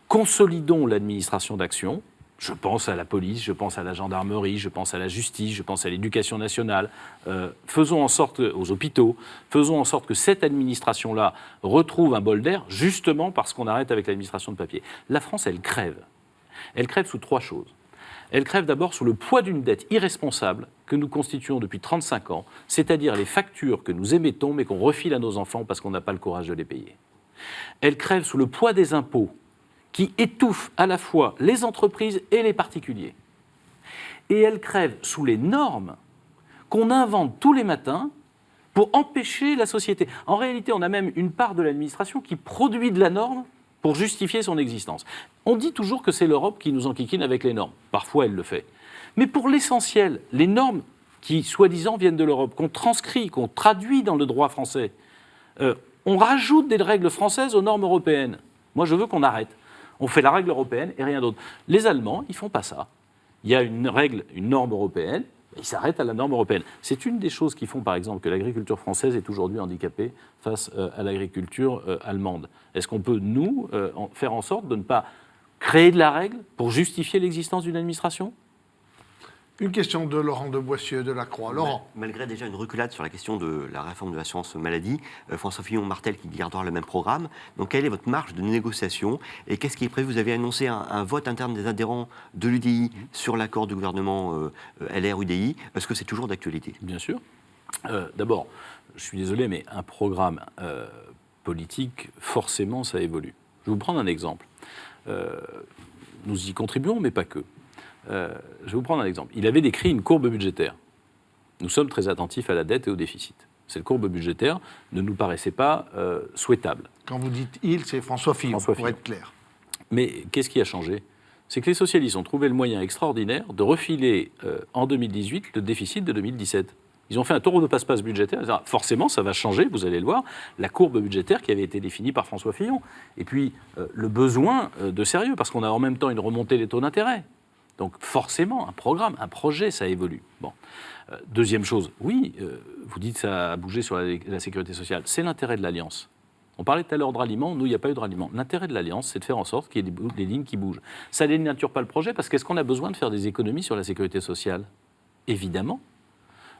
consolidons l'administration d'action. Je pense à la police, je pense à la gendarmerie, je pense à la justice, je pense à l'éducation nationale. Faisons en sorte, aux hôpitaux, faisons en sorte que cette administration-là retrouve un bol d'air, justement parce qu'on arrête avec l'administration de papier. La France, elle crève. Elle crève sous 3 choses. Elle crève d'abord sous le poids d'une dette irresponsable que nous constituons depuis 35 ans, c'est-à-dire les factures que nous émettons mais qu'on refile à nos enfants parce qu'on n'a pas le courage de les payer. Elle crève sous le poids des impôts qui étouffent à la fois les entreprises et les particuliers. Et elle crève sous les normes qu'on invente tous les matins pour empêcher la société. En réalité, on a même une part de l'administration qui produit de la norme pour justifier son existence. On dit toujours que c'est l'Europe qui nous enquiquine avec les normes. Parfois, elle le fait. Mais pour l'essentiel, les normes qui, soi-disant, viennent de l'Europe, qu'on transcrit, qu'on traduit dans le droit français, on rajoute des règles françaises aux normes européennes. Moi, je veux qu'on arrête. On fait la règle européenne et rien d'autre. Les Allemands, ils ne font pas ça. Il y a une règle, une norme européenne, ils s'arrêtent à la norme européenne. C'est une des choses qui font, par exemple, que l'agriculture française est aujourd'hui handicapée face à l'agriculture allemande. Est-ce qu'on peut, nous, faire en sorte de ne pas créer de la règle pour justifier l'existence d'une administration ? Une question de Laurent de Boissieu de la Croix. Laurent. Malgré déjà une reculade sur la question de la réforme de l'assurance maladie, François Fillon martèle qu'il gardera le même programme. Donc, quelle est votre marge de négociation et qu'est-ce qui est prévu ? Vous avez annoncé un vote interne des adhérents de l'UDI sur l'accord du gouvernement LR-UDI. Est-ce que c'est toujours d'actualité ? Bien sûr. D'abord, je suis désolé, mais un programme politique, forcément, ça évolue. Je vais vous prendre un exemple. Nous y contribuons, mais pas que. Je vais vous prendre un exemple. Il avait décrit une courbe budgétaire. Nous sommes très attentifs à la dette et au déficit. Cette courbe budgétaire ne nous paraissait pas souhaitable. Quand vous dites « il », c'est François Fillon, pour être clair. Mais qu'est-ce qui a changé ? C'est que les socialistes ont trouvé le moyen extraordinaire de refiler en 2018 le déficit de 2017. Ils ont fait un tour de passe-passe budgétaire. Forcément, ça va changer, vous allez le voir, la courbe budgétaire qui avait été définie par François Fillon. Et puis, le besoin de sérieux, parce qu'on a en même temps une remontée des taux d'intérêt. Donc forcément, un programme, un projet, ça évolue. Bon. Deuxième chose, oui, vous dites que ça a bougé sur la sécurité sociale. C'est l'intérêt de l'Alliance. On parlait tout à l'heure de ralliement, nous, il n'y a pas eu de ralliement. L'intérêt de l'Alliance, c'est de faire en sorte qu'il y ait des lignes qui bougent. Ça ne dénature pas le projet, parce qu'est-ce qu'on a besoin de faire des économies sur la sécurité sociale ? Évidemment.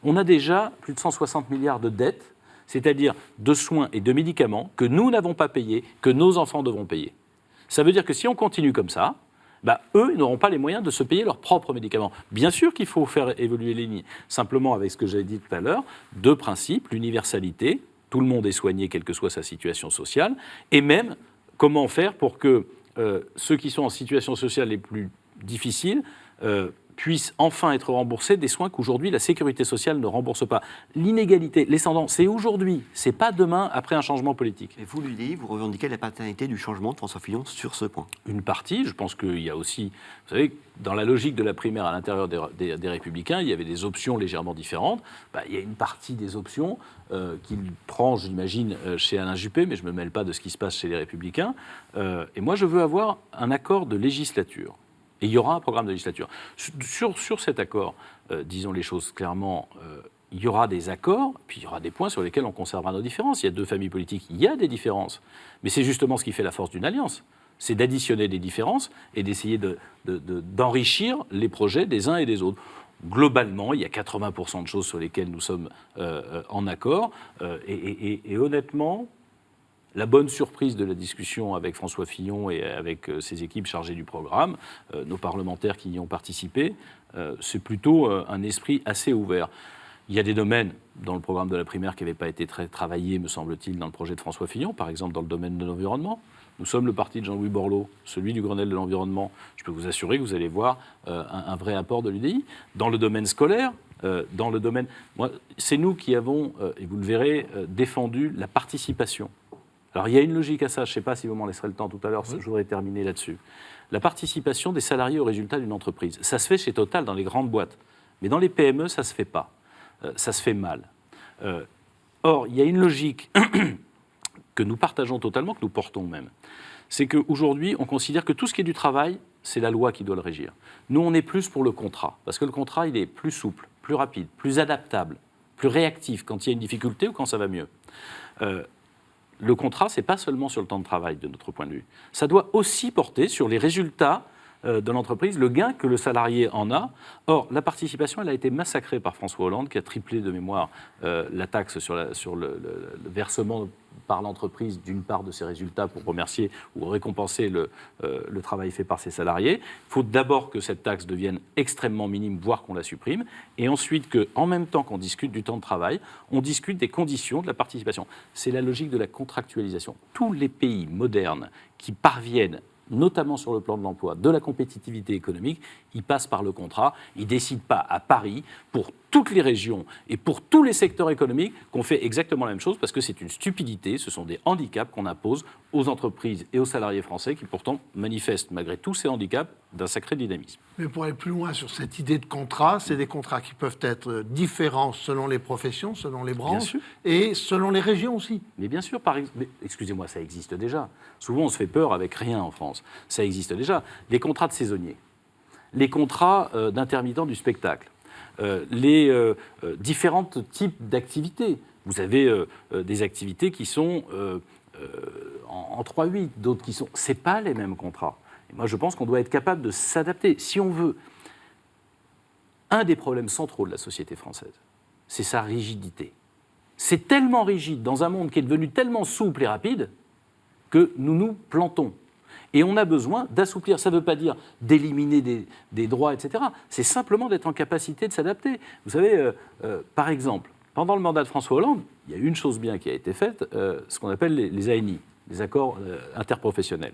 On a déjà plus de 160 milliards de dettes, c'est-à-dire de soins et de médicaments que nous n'avons pas payés, que nos enfants devront payer. Ça veut dire que si on continue comme ça, eux, ils n'auront pas les moyens de se payer leurs propres médicaments. Bien sûr qu'il faut faire évoluer les lignes. Simplement, avec ce que j'ai dit tout à l'heure, 2 principes, l'universalité, tout le monde est soigné, quelle que soit sa situation sociale, et même comment faire pour que ceux qui sont en situation sociale les plus difficiles puissent enfin être remboursés des soins qu'aujourd'hui la sécurité sociale ne rembourse pas. L'inégalité, l'ascendant, c'est aujourd'hui, c'est pas demain après un changement politique. Et vous, l'UDI, vous revendiquez la paternité du changement de François Fillon sur ce point ? Une partie, je pense qu'il y a aussi, vous savez, dans la logique de la primaire à l'intérieur des Républicains, il y avait des options légèrement différentes. Il y a une partie des options qu'il prend, j'imagine, chez Alain Juppé, mais je ne me mêle pas de ce qui se passe chez les Républicains. Et moi, je veux avoir un accord de législature. Et il y aura un programme de législature. Sur cet accord, disons les choses clairement, il y aura des accords, puis il y aura des points sur lesquels on conservera nos différences. Il y a 2 familles politiques, il y a des différences. Mais c'est justement ce qui fait la force d'une alliance. C'est d'additionner des différences et d'essayer d'enrichir les projets des uns et des autres. Globalement, il y a 80% de choses sur lesquelles nous sommes en accord. Et honnêtement, la bonne surprise de la discussion avec François Fillon et avec ses équipes chargées du programme, nos parlementaires qui y ont participé, c'est plutôt un esprit assez ouvert. Il y a des domaines dans le programme de la primaire qui n'avaient pas été très travaillés, me semble-t-il, dans le projet de François Fillon, par exemple dans le domaine de l'environnement. Nous sommes le parti de Jean-Louis Borloo, celui du Grenelle de l'environnement. Je peux vous assurer que vous allez voir un vrai apport de l'UDI. Dans le domaine scolaire, c'est nous qui avons, et vous le verrez, défendu la participation. Alors, il y a une logique à ça, je ne sais pas si vous m'en laisserez le temps tout à l'heure, je voudrais terminer là-dessus. La participation des salariés au résultat d'une entreprise. Ça se fait chez Total dans les grandes boîtes, mais dans les PME, ça ne se fait pas. Ça se fait mal. Or, il y a une logique que nous partageons totalement, que nous portons même. C'est qu'aujourd'hui, on considère que tout ce qui est du travail, c'est la loi qui doit le régir. Nous, on est plus pour le contrat, parce que le contrat, il est plus souple, plus rapide, plus adaptable, plus réactif quand il y a une difficulté ou quand ça va mieux. Le contrat, ce n'est pas seulement sur le temps de travail, de notre point de vue. Ça doit aussi porter sur les résultats de l'entreprise, le gain que le salarié en a. Or, la participation, elle a été massacrée par François Hollande, qui a triplé de mémoire la taxe sur le versement par l'entreprise d'une part de ses résultats pour remercier ou récompenser le travail fait par ses salariés. Il faut d'abord que cette taxe devienne extrêmement minime, voire qu'on la supprime, et ensuite qu'en même temps qu'on discute du temps de travail, on discute des conditions de la participation. C'est la logique de la contractualisation. Tous les pays modernes qui parviennent, notamment sur le plan de l'emploi, de la compétitivité économique, ils passent par le contrat. Ils ne décident pas à Paris, pour toutes les régions et pour tous les secteurs économiques, qu'on fait exactement la même chose, parce que c'est une stupidité, ce sont des handicaps qu'on impose aux entreprises et aux salariés français, qui pourtant manifestent, malgré tous ces handicaps, d'un sacré dynamisme. Mais pour aller plus loin sur cette idée de contrat, c'est des contrats qui peuvent être différents selon les professions, selon les branches, et selon les régions aussi. Mais bien sûr, excusez-moi, ça existe déjà. Souvent, on se fait peur avec rien en France. Ça existe déjà. Les contrats de saisonniers, les contrats d'intermittents du spectacle, les différents types d'activités. Vous avez des activités qui sont en 3-8, d'autres qui sont... Ce n'est pas les mêmes contrats. Et moi, je pense qu'on doit être capable de s'adapter. Si on veut... Un des problèmes centraux de la société française, c'est sa rigidité. C'est tellement rigide dans un monde qui est devenu tellement souple et rapide que nous nous plantons. Et on a besoin d'assouplir. Ça ne veut pas dire d'éliminer des droits, etc. C'est simplement d'être en capacité de s'adapter. Vous savez, par exemple, pendant le mandat de François Hollande, il y a une chose bien qui a été faite, ce qu'on appelle les ANI, les accords interprofessionnels.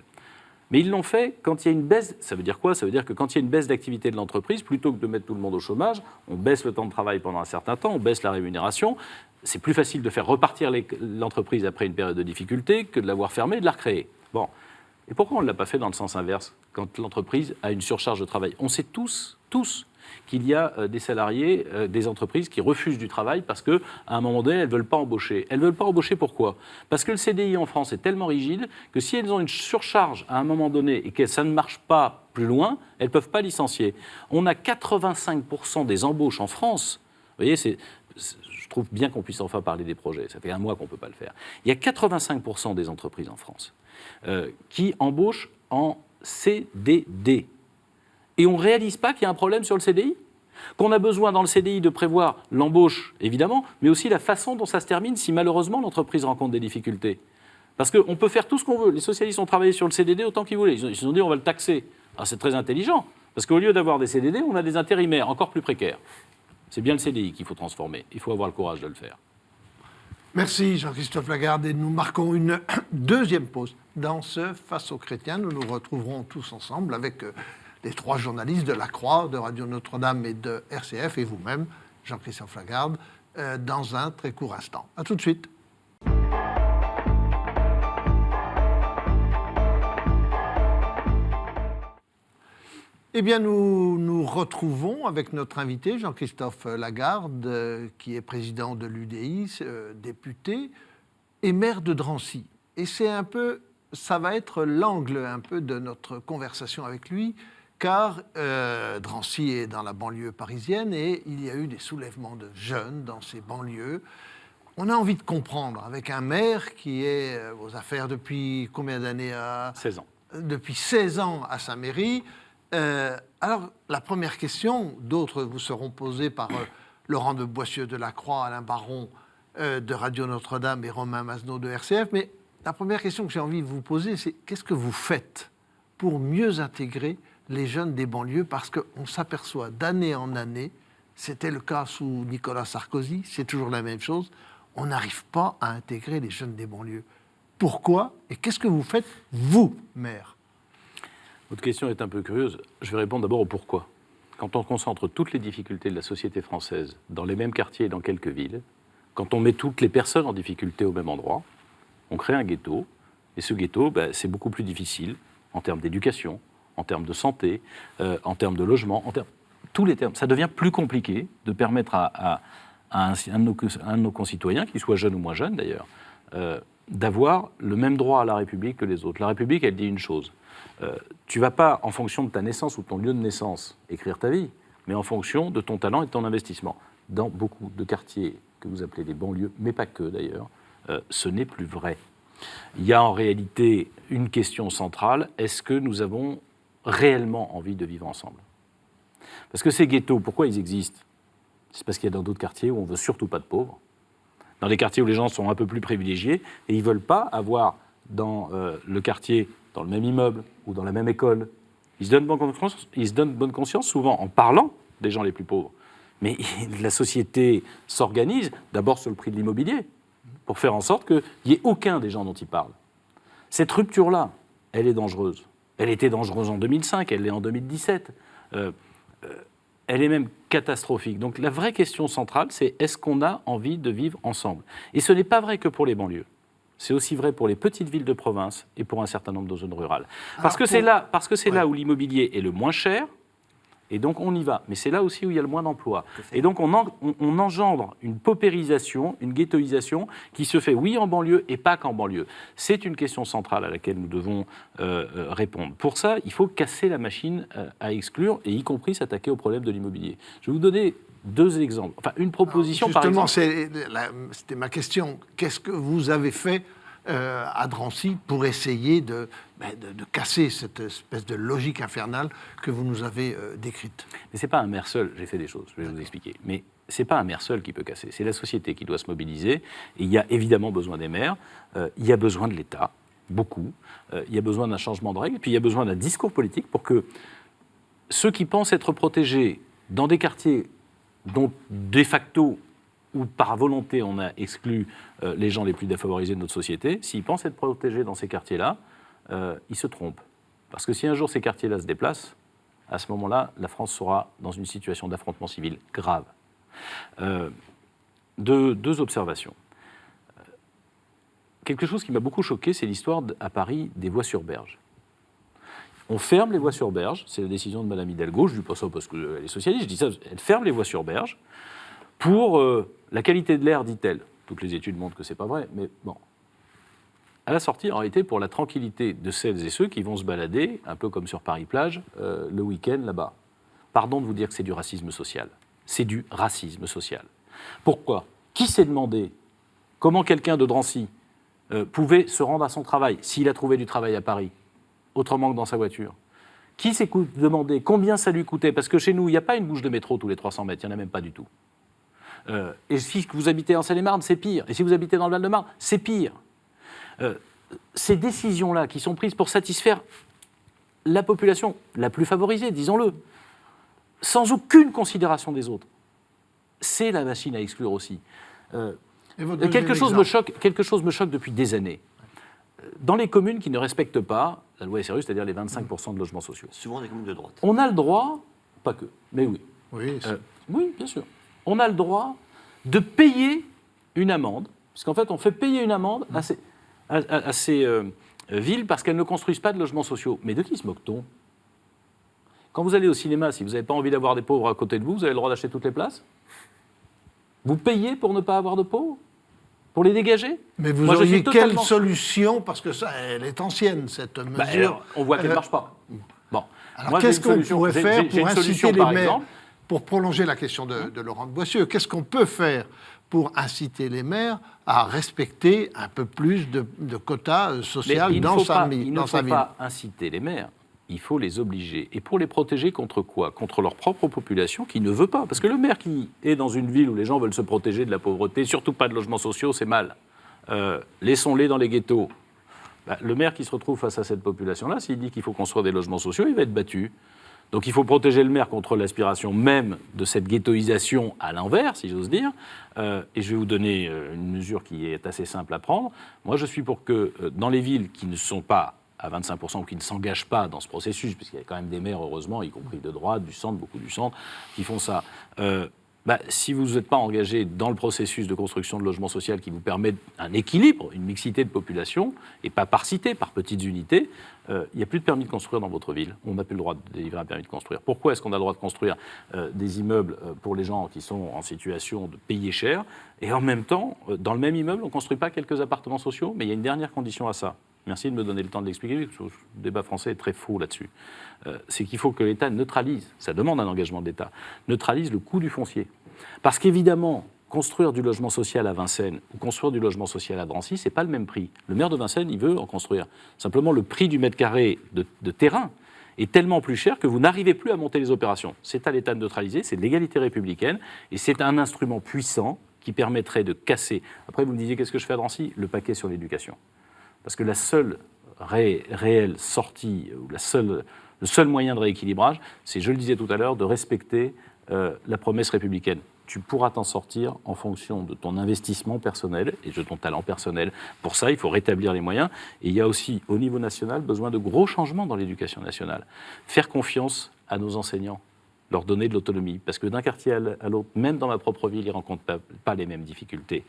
Mais ils l'ont fait quand il y a une baisse. Ça veut dire quoi? Ça veut dire que quand il y a une baisse d'activité de l'entreprise, plutôt que de mettre tout le monde au chômage, on baisse le temps de travail pendant un certain temps, on baisse la rémunération. C'est plus facile de faire repartir l'entreprise après une période de difficulté que de l'avoir fermée et de la recréer. Bon. Et pourquoi on ne l'a pas fait dans le sens inverse, quand l'entreprise a une surcharge de travail? On sait tous qu'il y a des salariés, des entreprises qui refusent du travail parce qu'à un moment donné, elles ne veulent pas embaucher. Elles ne veulent pas embaucher pourquoi? Parce que le CDI en France est tellement rigide que si elles ont une surcharge à un moment donné et que ça ne marche pas plus loin, elles ne peuvent pas licencier. On a 85% des embauches en France. Vous voyez, je trouve bien qu'on puisse enfin parler des projets. Ça fait un mois qu'on ne peut pas le faire. Il y a 85% des entreprises en France qui embauchent en CDD. Et on ne réalise pas qu'il y a un problème sur le CDI, qu'on a besoin dans le CDI de prévoir l'embauche, évidemment, mais aussi la façon dont ça se termine si malheureusement l'entreprise rencontre des difficultés. Parce qu'on peut faire tout ce qu'on veut. Les socialistes ont travaillé sur le CDD autant qu'ils voulaient. Ils se sont dit on va le taxer. Alors c'est très intelligent, parce qu'au lieu d'avoir des CDD, on a des intérimaires encore plus précaires. C'est bien le CDI qu'il faut transformer. Il faut avoir le courage de le faire. Merci Jean-Christophe Lagarde, et nous marquons une deuxième pause dans ce Face aux chrétiens. Nous nous retrouverons tous ensemble avec les trois journalistes de La Croix, de Radio Notre-Dame et de RCF, et vous-même, Jean-Christophe Lagarde, dans un très court instant. À tout de suite. Eh bien, nous nous retrouvons avec notre invité, Jean-Christophe Lagarde, qui est président de l'UDI, député et maire de Drancy. Et ça va être l'angle un peu de notre conversation avec lui, car Drancy est dans la banlieue parisienne et il y a eu des soulèvements de jeunes dans ces banlieues. On a envie de comprendre, avec un maire qui est aux affaires depuis combien d'années? 16 ans. Depuis 16 ans à sa mairie. Alors, la première question, d'autres vous seront posées par Laurent de Boissieu de La Croix, Alain Baron de Radio Notre-Dame et Romain Masneau de RCF, mais la première question que j'ai envie de vous poser, c'est qu'est-ce que vous faites pour mieux intégrer les jeunes des banlieues? Parce qu'on s'aperçoit d'année en année, c'était le cas sous Nicolas Sarkozy, c'est toujours la même chose, on n'arrive pas à intégrer les jeunes des banlieues. Pourquoi? Et qu'est-ce que vous faites, vous, maire? Votre question est un peu curieuse. Je vais répondre d'abord au pourquoi. Quand on concentre toutes les difficultés de la société française dans les mêmes quartiers et dans quelques villes, quand on met toutes les personnes en difficulté au même endroit, on crée un ghetto. Et ce ghetto, c'est beaucoup plus difficile en termes d'éducation, en termes de santé, en termes de logement, tous les termes. Ça devient plus compliqué de permettre à un de nos concitoyens, qu'il soit jeune ou moins jeune d'ailleurs, d'avoir le même droit à la République que les autres. La République, elle dit une chose. Tu ne vas pas, en fonction de ta naissance ou de ton lieu de naissance, écrire ta vie, mais en fonction de ton talent et de ton investissement. Dans beaucoup de quartiers que vous appelez des banlieues, mais pas que d'ailleurs, ce n'est plus vrai. Il y a en réalité une question centrale, est-ce que nous avons réellement envie de vivre ensemble. Parce que ces ghettos, pourquoi ils existent? C'est parce qu'il y a dans d'autres quartiers où on ne veut surtout pas de pauvres, dans des quartiers où les gens sont un peu plus privilégiés, et ils ne veulent pas avoir dans le quartier, dans le même immeuble ou dans la même école. Ils se donnent bonne conscience souvent en parlant des gens les plus pauvres. Mais la société s'organise d'abord sur le prix de l'immobilier pour faire en sorte qu'il n'y ait aucun des gens dont ils parlent. Cette rupture-là, elle est dangereuse. Elle était dangereuse en 2005, elle l'est en 2017. Elle est même catastrophique. Donc la vraie question centrale, c'est est-ce qu'on a envie de vivre ensemble? Et ce n'est pas vrai que pour les banlieues. C'est aussi vrai pour les petites villes de province et pour un certain nombre de zones rurales. Parce que c'est là où l'immobilier est le moins cher, et donc on y va. Mais c'est là aussi où il y a le moins d'emplois. Et donc on engendre une paupérisation, une ghettoisation qui se fait, oui, en banlieue et pas qu'en banlieue. C'est une question centrale à laquelle nous devons répondre. Pour ça, il faut casser la machine à exclure, et y compris s'attaquer au problème de l'immobilier. Je vais vous donner 2 exemples. Enfin, une proposition, par exemple. Justement, c'était ma question. Qu'est-ce que vous avez fait à Drancy pour essayer de casser cette espèce de logique infernale que vous nous avez décrite? Mais ce n'est pas un maire seul, j'ai fait des choses, je vais vous expliquer. Mais ce n'est pas un maire seul qui peut casser, c'est la société qui doit se mobiliser. Et il y a évidemment besoin des maires, il y a besoin de l'État, beaucoup. Il y a besoin d'un changement de règles, puis il y a besoin d'un discours politique pour que ceux qui pensent être protégés dans des quartiers dont, de facto, ou par volonté, on a exclu les gens les plus défavorisés de notre société, s'ils pensent être protégés dans ces quartiers-là, ils se trompent. Parce que si un jour ces quartiers-là se déplacent, à ce moment-là, la France sera dans une situation d'affrontement civil grave. 2 observations. Quelque chose qui m'a beaucoup choqué, c'est l'histoire à Paris des voies sur berge. On ferme les voies sur berge, c'est la décision de Mme Hidalgo, je ne dis pas ça parce qu'elle est socialiste, je dis ça, elle ferme les voies sur berge pour la qualité de l'air, dit-elle. Toutes les études montrent que ce n'est pas vrai, mais bon. À la sortie, en réalité, pour la tranquillité de celles et ceux qui vont se balader, un peu comme sur Paris-Plage, le week-end là-bas. Pardon de vous dire que c'est du racisme social. C'est du racisme social. Pourquoi? Qui s'est demandé comment quelqu'un de Drancy pouvait se rendre à son travail s'il a trouvé du travail à Paris, autrement que dans sa voiture? Qui s'est demandé combien ça lui coûtait? Parce que chez nous, il n'y a pas une bouche de métro tous les 300 mètres, il n'y en a même pas du tout. Et si vous habitez en Seine-et-Marne, c'est pire. Et si vous habitez dans le Val-de-Marne, c'est pire. Ces décisions-là qui sont prises pour satisfaire la population la plus favorisée, disons-le, sans aucune considération des autres, c'est la machine à exclure aussi. Quelque chose me choque depuis des années. Dans les communes qui ne respectent pas la loi SRU, c'est-à-dire les 25% de logements sociaux. Souvent des communes de droite. On a le droit, pas que, mais oui. Oui, bien sûr. On a le droit de payer une amende, parce qu'en fait, on fait payer une amende à ces villes parce qu'elles ne construisent pas de logements sociaux. Mais de qui se moque-t-on? Quand vous allez au cinéma, si vous n'avez pas envie d'avoir des pauvres à côté de vous, vous avez le droit d'acheter toutes les places? Vous payez pour ne pas avoir de pauvres? Pour les dégager? Mais vous auriez quelle solution? Parce que ça, elle est ancienne, cette mesure. On voit qu'elle ne marche pas. Bon. Alors qu'est-ce qu'on pourrait faire pour inciter les maires, pour prolonger la question de Laurent de Boissieu, qu'est-ce qu'on peut faire pour inciter les maires à respecter un peu plus de quotas sociaux dans sa ville? Il ne faut pas inciter les maires, il faut les obliger. Et pour les protéger contre quoi? Contre leur propre population qui ne veut pas. Parce que le maire qui est dans une ville où les gens veulent se protéger de la pauvreté, surtout pas de logements sociaux, c'est mal. Laissons-les dans les ghettos. Le maire qui se retrouve face à cette population-là, s'il dit qu'il faut construire des logements sociaux, il va être battu. Donc il faut protéger le maire contre l'aspiration même de cette ghettoisation à l'envers, si j'ose dire. Et je vais vous donner une mesure qui est assez simple à prendre. Moi, je suis pour que dans les villes qui ne sont pas à 25% ou qui ne s'engagent pas dans ce processus, puisqu'il y a quand même des maires, heureusement, y compris de droite, du centre, beaucoup du centre, qui font ça. Si vous n'êtes pas engagé dans le processus de construction de logement social qui vous permet un équilibre, une mixité de population, et pas par cité, par petites unités, il n'y a plus de permis de construire dans votre ville. On n'a plus le droit de délivrer un permis de construire. Pourquoi est-ce qu'on a le droit de construire des immeubles pour les gens qui sont en situation de payer cher, et en même temps, dans le même immeuble, on ne construit pas quelques appartements sociaux? Mais il y a une dernière condition à ça. Merci de me donner le temps de l'expliquer, parce que le débat français est très faux là-dessus. C'est qu'il faut que l'État neutralise, ça demande un engagement de l'État, neutralise le coût du foncier. Parce qu'évidemment, construire du logement social à Vincennes ou construire du logement social à Drancy, ce n'est pas le même prix. Le maire de Vincennes, il veut en construire. Simplement, le prix du mètre carré de terrain est tellement plus cher que vous n'arrivez plus à monter les opérations. C'est à l'État de neutraliser, c'est de l'égalité républicaine, et c'est un instrument puissant qui permettrait de casser. Après, vous me disiez, qu'est-ce que je fais à Drancy ? Le paquet sur l'éducation. Parce que la seule réelle sortie, ou le seul moyen de rééquilibrage, c'est, je le disais tout à l'heure, de respecter la promesse républicaine. Tu pourras t'en sortir en fonction de ton investissement personnel et de ton talent personnel. Pour ça, il faut rétablir les moyens. Et il y a aussi, au niveau national, besoin de gros changements dans l'éducation nationale. Faire confiance à nos enseignants, leur donner de l'autonomie. Parce que d'un quartier à l'autre, même dans ma propre ville, ils ne rencontrent pas les mêmes difficultés.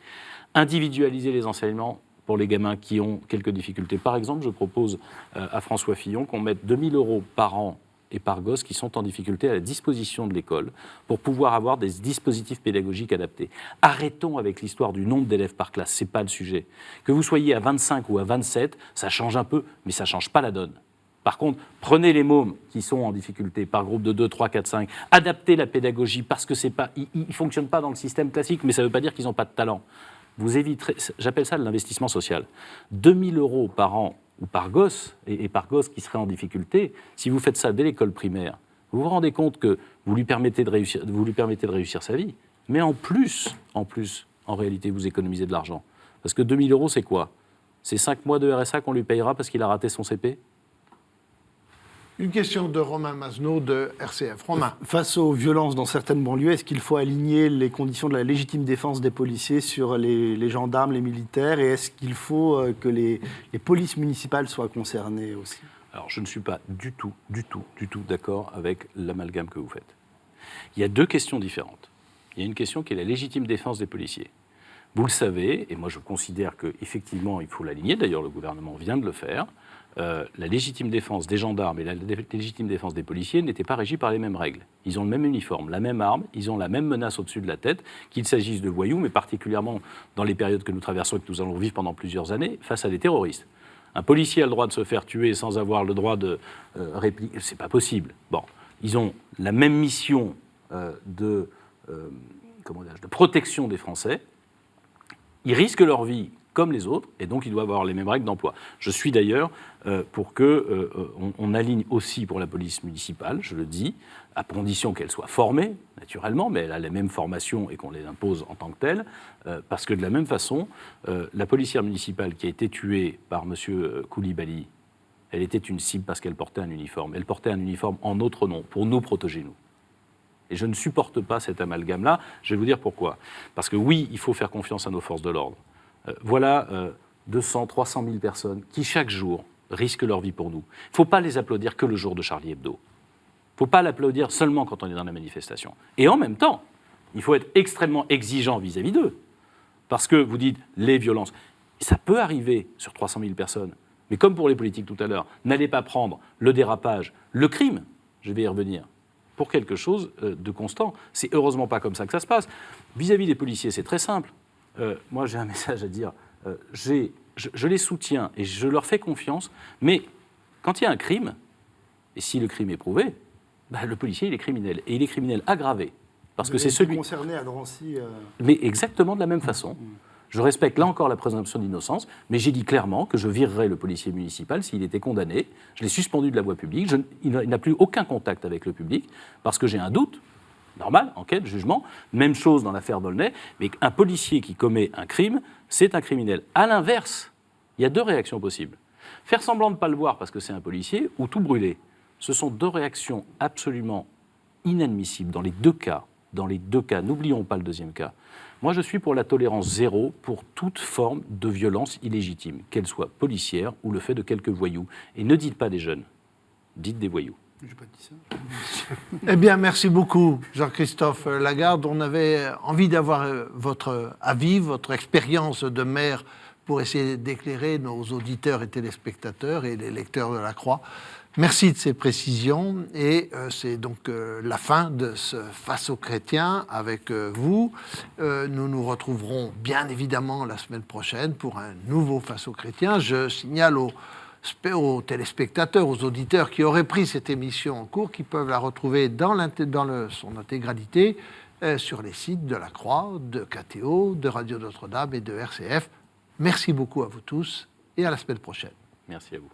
Individualiser les enseignements pour les gamins qui ont quelques difficultés. Par exemple, je propose à François Fillon qu'on mette 2 000 € par an et par gosse qui sont en difficulté à la disposition de l'école pour pouvoir avoir des dispositifs pédagogiques adaptés. Arrêtons avec l'histoire du nombre d'élèves par classe, ce n'est pas le sujet. Que vous soyez à 25 ou à 27, ça change un peu, mais ça ne change pas la donne. Par contre, prenez les mômes qui sont en difficulté par groupe de 2, 3, 4, 5, adaptez la pédagogie parce que ils ne fonctionnent pas dans le système classique, mais ça ne veut pas dire qu'ils n'ont pas de talent. Vous éviterez, j'appelle ça de l'investissement social. 2 000 € par an ou par gosse, et par gosse qui serait en difficulté, si vous faites ça dès l'école primaire, vous vous rendez compte que vous lui permettez de réussir sa vie. Mais en plus, en réalité, vous économisez de l'argent. Parce que 2 000 €, c'est quoi ? C'est 5 mois de RSA qu'on lui payera parce qu'il a raté son CP ? Une question de Romain Masneau de RCF. Romain. Face aux violences dans certaines banlieues, est-ce qu'il faut aligner les conditions de la légitime défense des policiers sur les gendarmes, les militaires, et est-ce qu'il faut que les polices municipales soient concernées aussi ? Alors, je ne suis pas du tout d'accord avec l'amalgame que vous faites. Il y a 2 questions différentes. Il y a une question qui est la légitime défense des policiers. Vous le savez, et moi je considère qu'effectivement il faut l'aligner, d'ailleurs le gouvernement vient de le faire, la légitime défense des gendarmes et la légitime défense des policiers n'étaient pas régies par les mêmes règles. Ils ont le même uniforme, la même arme, ils ont la même menace au-dessus de la tête, qu'il s'agisse de voyous, mais particulièrement dans les périodes que nous traversons et que nous allons vivre pendant plusieurs années, face à des terroristes. Un policier a le droit de se faire tuer sans avoir le droit de répliquer, c'est pas possible. Bon, ils ont la même mission de protection des Français. Ils risquent leur vie comme les autres, et donc ils doivent avoir les mêmes règles d'emploi. Je suis d'ailleurs pour qu'on aligne aussi pour la police municipale, je le dis, à condition qu'elle soit formée, naturellement, mais elle a les mêmes formations et qu'on les impose en tant que telle, parce que de la même façon, la policière municipale qui a été tuée par M. Koulibaly, elle était une cible parce qu'elle portait un uniforme. Elle portait un uniforme en notre nom, pour nous protéger, nous. Et je ne supporte pas cet amalgame-là. Je vais vous dire pourquoi. Parce que oui, il faut faire confiance à nos forces de l'ordre. Voilà 200, 300 000 personnes qui, chaque jour, risquent leur vie pour nous. Il ne faut pas les applaudir que le jour de Charlie Hebdo. Il ne faut pas l'applaudir seulement quand on est dans la manifestation. Et en même temps, il faut être extrêmement exigeant vis-à-vis d'eux. Parce que vous dites les violences. Ça peut arriver sur 300 000 personnes. Mais comme pour les politiques tout à l'heure, n'allez pas prendre le dérapage, le crime, je vais y revenir, pour quelque chose de constant. C'est heureusement pas comme ça que ça se passe. Vis-à-vis des policiers, c'est très simple. Moi, j'ai un message à dire. Je les soutiens et je leur fais confiance, mais quand il y a un crime, et si le crime est prouvé, le policier, il est criminel. Et il est criminel aggravé. Parce que c'est celui... concerné à Drancy. Mais exactement de la même façon. Je respecte là encore la présomption d'innocence, mais j'ai dit clairement que je virerais le policier municipal s'il était condamné. Je l'ai suspendu de la voie publique. Il n'a plus aucun contact avec le public parce que j'ai un doute. Normal, enquête, jugement. Même chose dans l'affaire D'aulnay. Mais un policier qui commet un crime, c'est un criminel. À l'inverse, il y a 2 réactions possibles. Faire semblant de ne pas le voir parce que c'est un policier ou tout brûler. Ce sont 2 réactions absolument inadmissibles dans les 2 cas. Dans les 2 cas. N'oublions pas le 2e cas. Moi, je suis pour la tolérance zéro pour toute forme de violence illégitime, qu'elle soit policière ou le fait de quelques voyous. Et ne dites pas des jeunes, dites des voyous. Je n'ai pas dit ça. Eh bien, merci beaucoup, Jean-Christophe Lagarde. On avait envie d'avoir votre avis, votre expérience de maire pour essayer d'éclairer nos auditeurs et téléspectateurs et les lecteurs de la Croix. Merci de ces précisions et c'est donc la fin de ce Face aux chrétiens avec vous. Nous nous retrouverons bien évidemment la semaine prochaine pour un nouveau Face aux chrétiens. Je signale aux téléspectateurs, aux auditeurs qui auraient pris cette émission en cours, qui peuvent la retrouver dans son intégralité sur les sites de la Croix, de KTO, de Radio Notre-Dame et de RCF. Merci beaucoup à vous tous et à la semaine prochaine. Merci à vous.